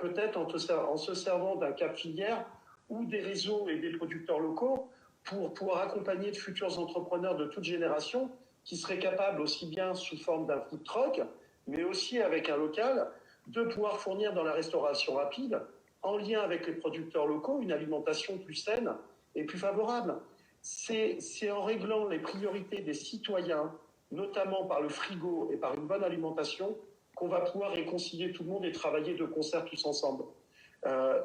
peut-être en se servant d'un cap filière ou des réseaux et des producteurs locaux pour pouvoir accompagner de futurs entrepreneurs de toute génération qui seraient capables, aussi bien sous forme d'un food truck, mais aussi avec un local, de pouvoir fournir dans la restauration rapide, en lien avec les producteurs locaux, une alimentation plus saine et plus favorable. C'est en réglant les priorités des citoyens, notamment par le frigo et par une bonne alimentation, qu'on va pouvoir réconcilier tout le monde et travailler de concert tous ensemble.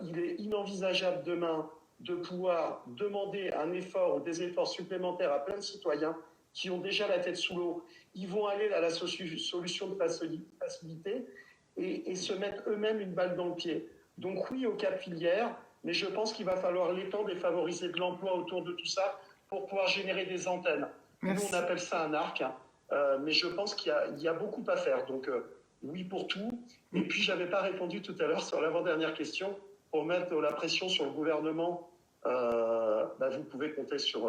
Il est inenvisageable demain de pouvoir demander un effort ou des efforts supplémentaires à plein de citoyens qui ont déjà la tête sous l'eau. Ils vont aller à la solution de facilité et se mettre eux-mêmes une balle dans le pied. Donc oui au cap filière, mais je pense qu'il va falloir l'étendre et favoriser de l'emploi autour de tout ça pour pouvoir générer des antennes. Merci. Nous, on appelle ça un arc, mais je pense qu'il y a beaucoup à faire. Donc oui pour tout. Et puis, je n'avais pas répondu tout à l'heure sur l'avant-dernière question. Pour mettre la pression sur le gouvernement, vous pouvez compter sur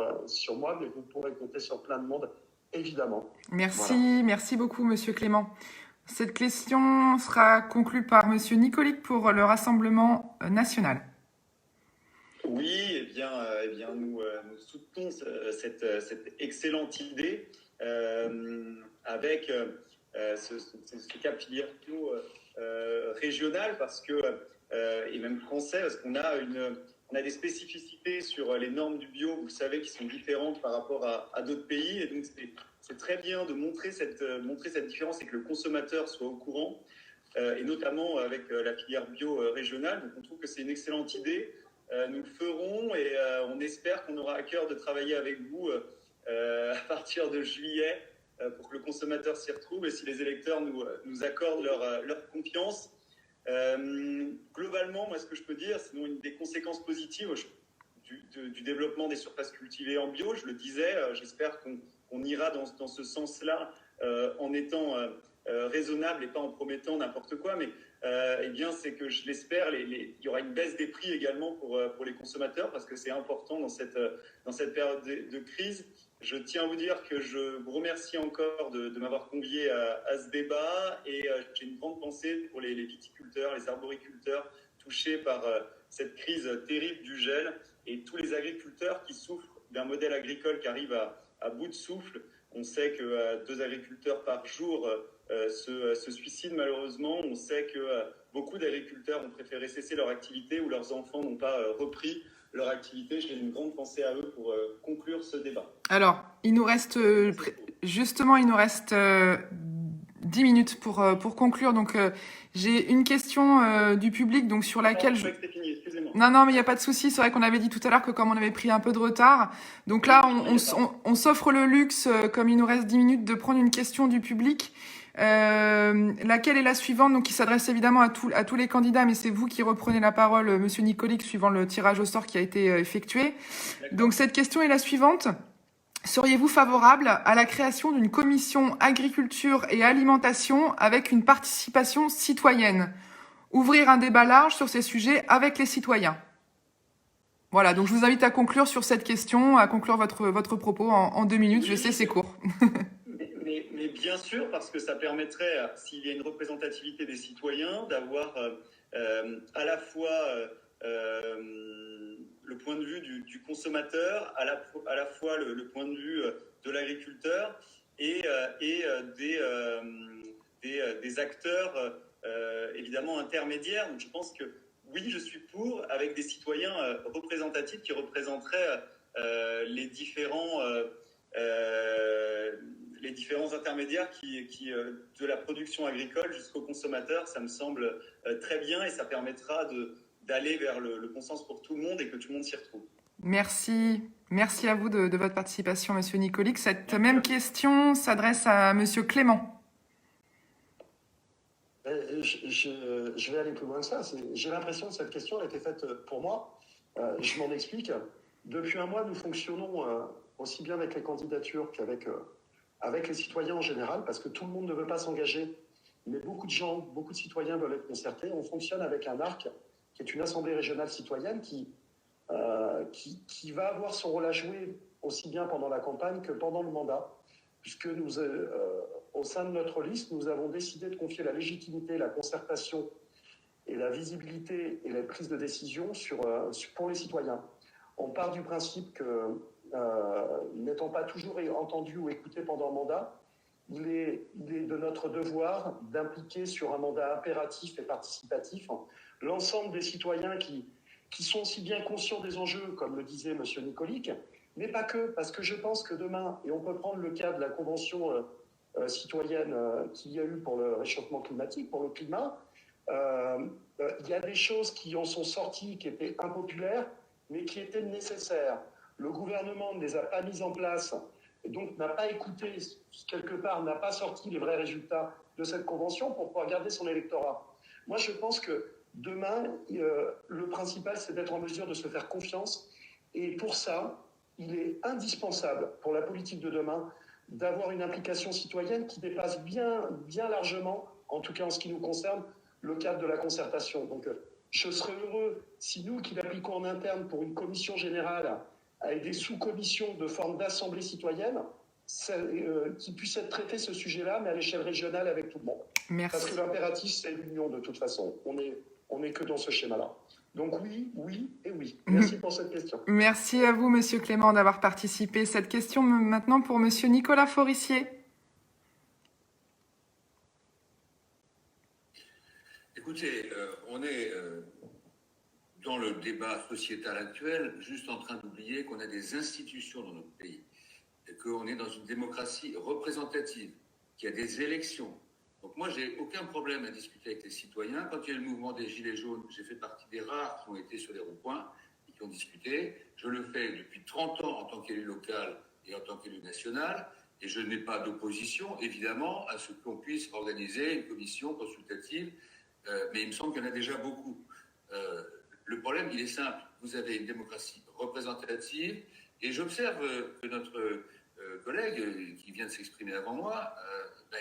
moi, mais vous pourrez compter sur plein de monde, évidemment. Merci, Voilà. merci beaucoup, Monsieur Clément. Cette question sera conclue par Monsieur Nicolic pour le Rassemblement national. Oui, eh bien nous soutenons cette excellente idée avec ce cap filière bio régional parce que et même français parce qu'on a des spécificités sur les normes du bio, vous le savez, qui sont différentes par rapport à d'autres pays, et donc c'est très bien de montrer cette différence et que le consommateur soit au courant, et notamment avec la filière bio régionale. Donc on trouve que c'est une excellente idée. Nous le ferons et on espère qu'on aura à cœur de travailler avec vous à partir de juillet pour que le consommateur s'y retrouve et si les électeurs nous accordent leur confiance. Globalement, moi, ce que je peux dire, c'est une des conséquences positives du développement des surfaces cultivées en bio. Je le disais, j'espère qu'on ira dans ce sens-là en étant raisonnable et pas en promettant n'importe quoi, mais eh bien, c'est que je l'espère, il y aura une baisse des prix également pour les consommateurs parce que c'est important dans cette période de crise. Je tiens à vous dire que je vous remercie encore de m'avoir convié à ce débat et j'ai une grande pensée pour les viticulteurs, les arboriculteurs touchés par cette crise terrible du gel et tous les agriculteurs qui souffrent d'un modèle agricole qui arrive à bout de souffle. On sait que 2 agriculteurs par jour se suicident malheureusement. On sait que beaucoup d'agriculteurs ont préféré cesser leur activité ou leurs enfants n'ont pas repris leur activité. J'ai une grande pensée à eux pour conclure ce débat. Alors, il nous reste justement, 10 minutes pour conclure. Donc, j'ai une question du public, donc sur laquelle je... C'est fini, excusez-moi. Non, mais il n'y a pas de souci. C'est vrai qu'on avait dit tout à l'heure que comme on avait pris un peu de retard, donc là, on s'offre le luxe, comme il nous reste 10 minutes, de prendre une question du public. Laquelle est la suivante, donc qui s'adresse évidemment à tous les candidats, mais c'est vous qui reprenez la parole, Monsieur Nicolic, suivant le tirage au sort qui a été effectué. Donc cette question est la suivante. Seriez-vous favorable à la création d'une commission agriculture et alimentation avec une participation citoyenne? Ouvrir un débat large sur ces sujets avec les citoyens. Voilà, donc je vous invite à conclure sur cette question, à conclure votre propos en 2 minutes. Je sais, c'est court. Mais bien sûr, parce que ça permettrait, s'il y a une représentativité des citoyens, d'avoir à la fois le point de vue du consommateur, à la fois le point de vue de l'agriculteur et des acteurs évidemment intermédiaires. Donc je pense que oui, je suis pour, avec des citoyens représentatifs qui représenteraient les différents intermédiaires qui de la production agricole jusqu'au consommateur. Ça me semble très bien et ça permettra d'aller vers le consensus pour tout le monde et que tout le monde s'y retrouve. Merci à vous de votre participation, Monsieur Nicolic. Cette même question s'adresse à Monsieur Clément. Je vais aller plus loin que ça. J'ai l'impression que cette question a été faite pour moi. Je m'en explique. Depuis un mois, nous fonctionnons aussi bien avec les candidatures qu'avec avec les citoyens en général, parce que tout le monde ne veut pas s'engager, mais beaucoup de gens, beaucoup de citoyens veulent être concertés. On fonctionne avec un ARC, qui est une assemblée régionale citoyenne, qui va avoir son rôle à jouer aussi bien pendant la campagne que pendant le mandat, puisque nous, au sein de notre liste, nous avons décidé de confier la légitimité, la concertation et la visibilité et la prise de décision pour les citoyens. On part du principe que, n'étant pas toujours entendu ou écouté pendant le mandat, il est de notre devoir d'impliquer sur un mandat impératif et participatif l'ensemble des citoyens qui sont aussi bien conscients des enjeux, comme le disait M. Nicolic, mais pas que, parce que je pense que demain, et on peut prendre le cas de la convention citoyenne qu'il y a eu pour le réchauffement climatique, pour le climat, il y a des choses qui en sont sorties, qui étaient impopulaires, mais qui étaient nécessaires. Le gouvernement ne les a pas mises en place, et donc n'a pas écouté, quelque part, n'a pas sorti les vrais résultats de cette convention pour pouvoir garder son électorat. Moi, je pense que demain, le principal, c'est d'être en mesure de se faire confiance. Et pour ça, il est indispensable pour la politique de demain d'avoir une implication citoyenne qui dépasse bien largement, en tout cas en ce qui nous concerne, le cadre de la concertation. Donc, je serais heureux si nous, qui l'appliquons en interne pour une commission générale avec des sous-commissions de forme d'assemblée citoyenne, qui puisse être traité ce sujet-là, mais à l'échelle régionale avec tout le monde. Merci. Parce que l'impératif, c'est l'union de toute façon. On est que dans ce schéma-là. Donc oui et oui. Merci pour cette question. Merci à vous, Monsieur Clément, d'avoir participé. Cette question maintenant pour Monsieur Nicolas Forissier. Écoutez, on est dans le débat sociétal actuel juste en train d'oublier qu'on a des institutions dans notre pays et qu'on est dans une démocratie représentative, qu'il y a des élections. Donc moi, j'ai aucun problème à discuter avec les citoyens. Quand il y a le mouvement des Gilets jaunes, j'ai fait partie des rares qui ont été sur les ronds-points et qui ont discuté. Je le fais depuis 30 ans en tant qu'élu local et en tant qu'élu national. Et je n'ai pas d'opposition, évidemment, à ce qu'on puisse organiser une commission consultative. Mais il me semble qu'il y en a déjà beaucoup. Le problème, il est simple. Vous avez une démocratie représentative. Et j'observe que notre collègue qui vient de s'exprimer avant moi,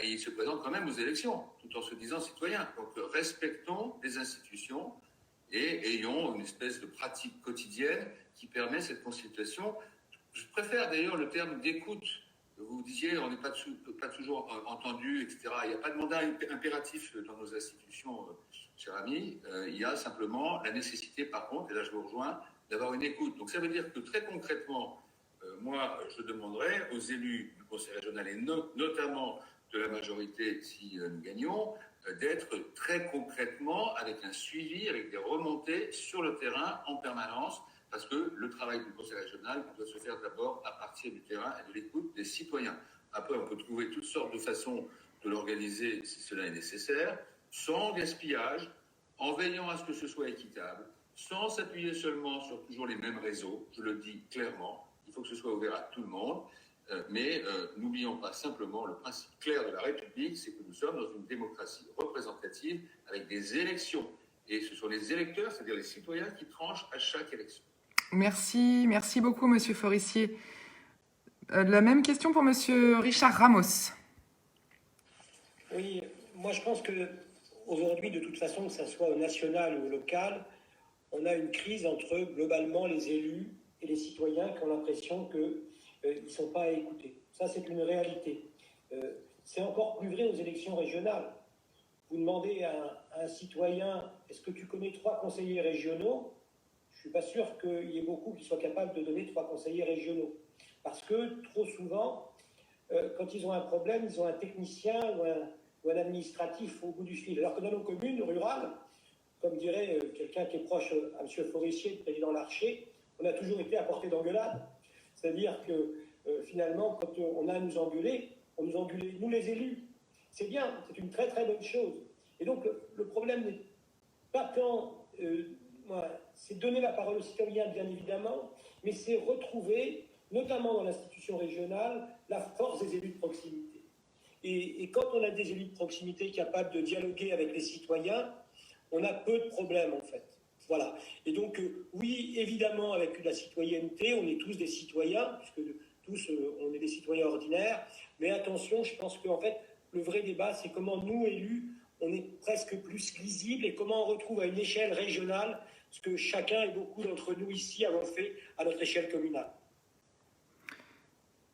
il se présente quand même aux élections, tout en se disant citoyen. Donc respectons les institutions et ayons une espèce de pratique quotidienne qui permet cette consultation. Je préfère d'ailleurs le terme d'écoute. Vous disiez, on n'est pas toujours entendu, etc. Il n'y a pas de mandat impératif dans nos institutions, cher ami. Il y a simplement la nécessité, par contre, et là je vous rejoins, d'avoir une écoute. Donc ça veut dire que très concrètement, moi, je demanderai aux élus du Conseil régional et notamment de la majorité, si nous gagnons, d'être très concrètement avec un suivi, avec des remontées sur le terrain en permanence, parce que le travail du Conseil régional doit se faire d'abord à partir du terrain et de l'écoute des citoyens. Après, on peut trouver toutes sortes de façons de l'organiser si cela est nécessaire, sans gaspillage, en veillant à ce que ce soit équitable, sans s'appuyer seulement sur toujours les mêmes réseaux, je le dis clairement, il faut que ce soit ouvert à tout le monde, mais n'oublions pas simplement le principe clair de la République, c'est que nous sommes dans une démocratie représentative avec des élections. Et ce sont les électeurs, c'est-à-dire les citoyens, qui tranchent à chaque élection. Merci beaucoup, Monsieur Forissier. La même question pour Monsieur Richard Ramos. Oui, moi je pense que aujourd'hui, de toute façon, que ça soit au national ou au local, on a une crise entre globalement les élus et les citoyens qui ont l'impression qu'ils ne sont pas écoutés. Ça, c'est une réalité. C'est encore plus vrai aux élections régionales. Vous demandez à un citoyen, est-ce que tu connais 3 conseillers régionaux ? Je ne suis pas sûr qu'il y ait beaucoup qui soient capables de donner 3 conseillers régionaux. Parce que trop souvent, quand ils ont un problème, ils ont un technicien ou un administratif au bout du fil. Alors que dans nos communes rurales, comme dirait quelqu'un qui est proche à M. Forissier, le président Larcher, on a toujours été à portée d'engueulade. C'est-à-dire que finalement, quand on a à nous engueuler, on nous engueule, nous les élus. C'est bien, c'est une très très bonne chose. Et donc le problème n'est pas tant... c'est donner la parole aux citoyens, bien évidemment, mais c'est retrouver, notamment dans l'institution régionale, la force des élus de proximité. Et quand on a des élus de proximité capables de dialoguer avec les citoyens, on a peu de problèmes en fait. Voilà. Et donc, oui, évidemment, avec la citoyenneté, on est tous des citoyens, puisque tous, on est des citoyens ordinaires. Mais attention, je pense qu'en fait, le vrai débat, c'est comment nous, élus, on est presque plus lisibles et comment on retrouve à une échelle régionale ce que chacun et beaucoup d'entre nous ici avons fait à notre échelle communale.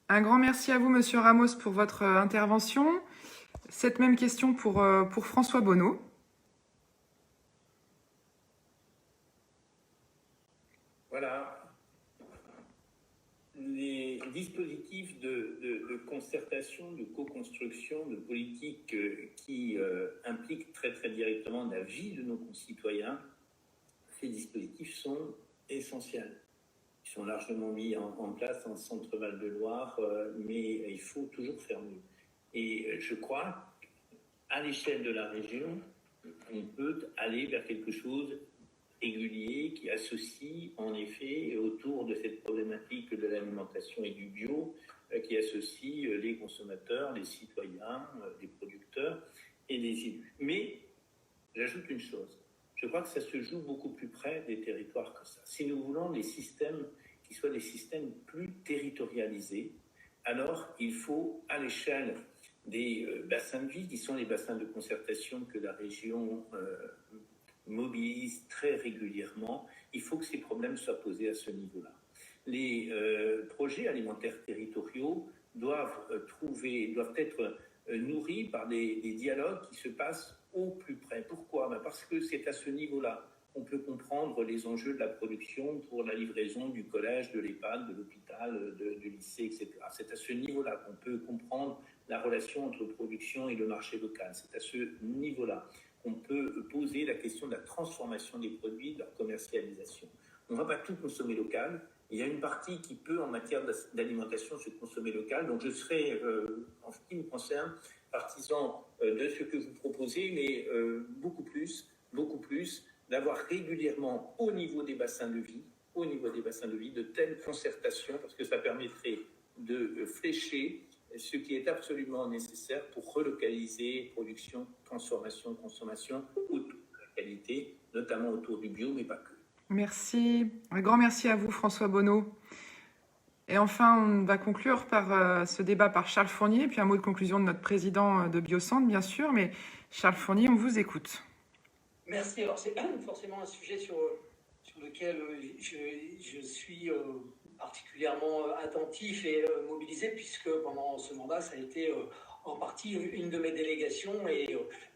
Un grand merci à vous, Monsieur Ramos, pour votre intervention. Cette même question pour François Bonneau. Voilà. Les dispositifs de concertation, de co-construction, de politique qui impliquent très très directement la vie de nos concitoyens, ces dispositifs sont essentiels. Ils sont largement mis en place en Centre-Val de Loire, mais il faut toujours faire mieux. Et je crois qu'à l'échelle de la région, on peut aller vers quelque chose régulier qui associe en effet autour de cette problématique de l'alimentation et du bio, qui associe les consommateurs, les citoyens, les producteurs et les élus. Mais j'ajoute une chose, je crois que ça se joue beaucoup plus près des territoires que ça. Si nous voulons des systèmes qui soient des systèmes plus territorialisés, alors il faut à l'échelle des bassins de vie, qui sont les bassins de concertation que la région mobilise très régulièrement, il faut que ces problèmes soient posés à ce niveau-là. Les projets alimentaires territoriaux doivent être nourris par des dialogues qui se passent au plus près. Pourquoi ? Parce que c'est à ce niveau-là qu'on peut comprendre les enjeux de la production pour la livraison du collège, de l'EHPAD, de l'hôpital, du lycée, etc. C'est à ce niveau-là qu'on peut comprendre la relation entre production et le marché local. C'est à ce niveau-là qu'on peut poser la question de la transformation des produits, de leur commercialisation. On ne va pas tout consommer local. Il y a une partie qui peut, en matière d'alimentation, se consommer local. Donc je serai, en ce qui me concerne, partisan de ce que vous proposez, mais beaucoup plus, d'avoir régulièrement au niveau des bassins de vie, de telles concertations, parce que ça permettrait de flécher ce qui est absolument nécessaire pour relocaliser production, transformation, consommation autour de la qualité, notamment autour du bio, mais pas que. Merci. Un grand merci à vous, François Bonneau. Et enfin, on va conclure par ce débat par Charles Fournier, puis un mot de conclusion de notre président de Biocentre, bien sûr. Mais Charles Fournier, on vous écoute. Merci. Alors, c'est forcément un sujet sur lequel je suis particulièrement attentif et mobilisé, puisque pendant ce mandat, ça a été en partie une de mes délégations et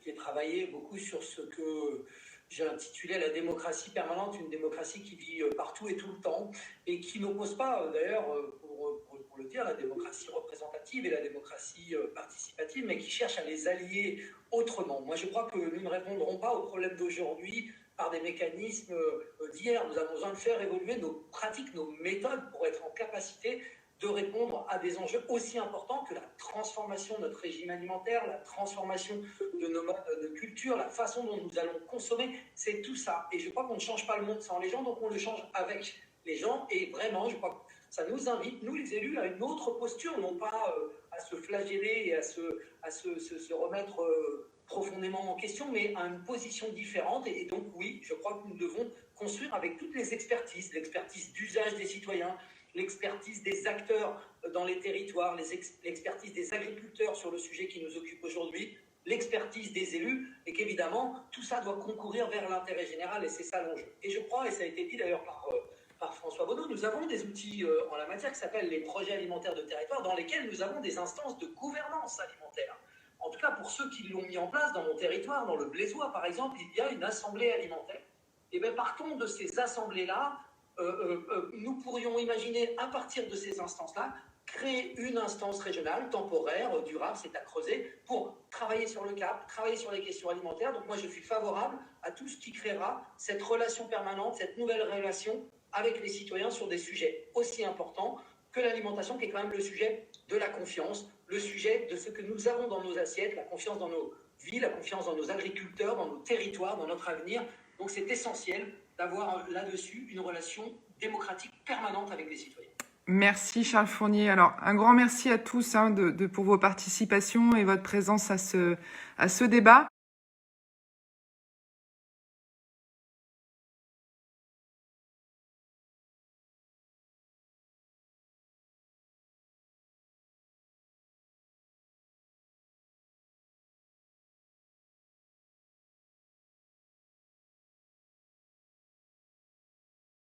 j'ai travaillé beaucoup sur ce que j'ai intitulé la démocratie permanente, une démocratie qui vit partout et tout le temps et qui n'oppose pas, d'ailleurs, pour le dire, la démocratie représentative et la démocratie participative, mais qui cherche à les allier autrement. Moi, je crois que nous ne répondrons pas aux problèmes d'aujourd'hui par des mécanismes d'hier. Nous avons besoin de faire évoluer nos pratiques, nos méthodes pour être en capacité de répondre à des enjeux aussi importants que la transformation de notre régime alimentaire, la transformation de nos modes de culture, la façon dont nous allons consommer, c'est tout ça. Et je crois qu'on ne change pas le monde sans les gens, donc on le change avec les gens. Et vraiment, je crois que ça nous invite, nous les élus, à une autre posture, non pas à se flageller et à se remettre profondément en question, mais à une position différente. Et donc oui, je crois que nous devons construire avec toutes les expertises, l'expertise d'usage des citoyens, l'expertise des acteurs dans les territoires, l'expertise des agriculteurs sur le sujet qui nous occupe aujourd'hui, l'expertise des élus, et qu'évidemment, tout ça doit concourir vers l'intérêt général, et c'est ça l'enjeu. Et je crois, et ça a été dit d'ailleurs par François Bonneau, nous avons des outils en la matière qui s'appellent les projets alimentaires de territoire, dans lesquels nous avons des instances de gouvernance alimentaire. En tout cas, pour ceux qui l'ont mis en place dans mon territoire, dans le Blésois par exemple, il y a une assemblée alimentaire. Et bien partons de ces assemblées-là, nous pourrions imaginer, à partir de ces instances-là, créer une instance régionale, temporaire, durable, c'est à creuser, pour travailler sur le cap, travailler sur les questions alimentaires. Donc moi, je suis favorable à tout ce qui créera cette relation permanente, cette nouvelle relation avec les citoyens sur des sujets aussi importants que l'alimentation, qui est quand même le sujet de la confiance, le sujet de ce que nous avons dans nos assiettes, la confiance dans nos vies, la confiance dans nos agriculteurs, dans nos territoires, dans notre avenir. Donc c'est essentiel d'avoir là-dessus une relation démocratique permanente avec les citoyens. Merci Charles Fournier. Alors, un grand merci à tous pour vos participations et votre présence à ce débat.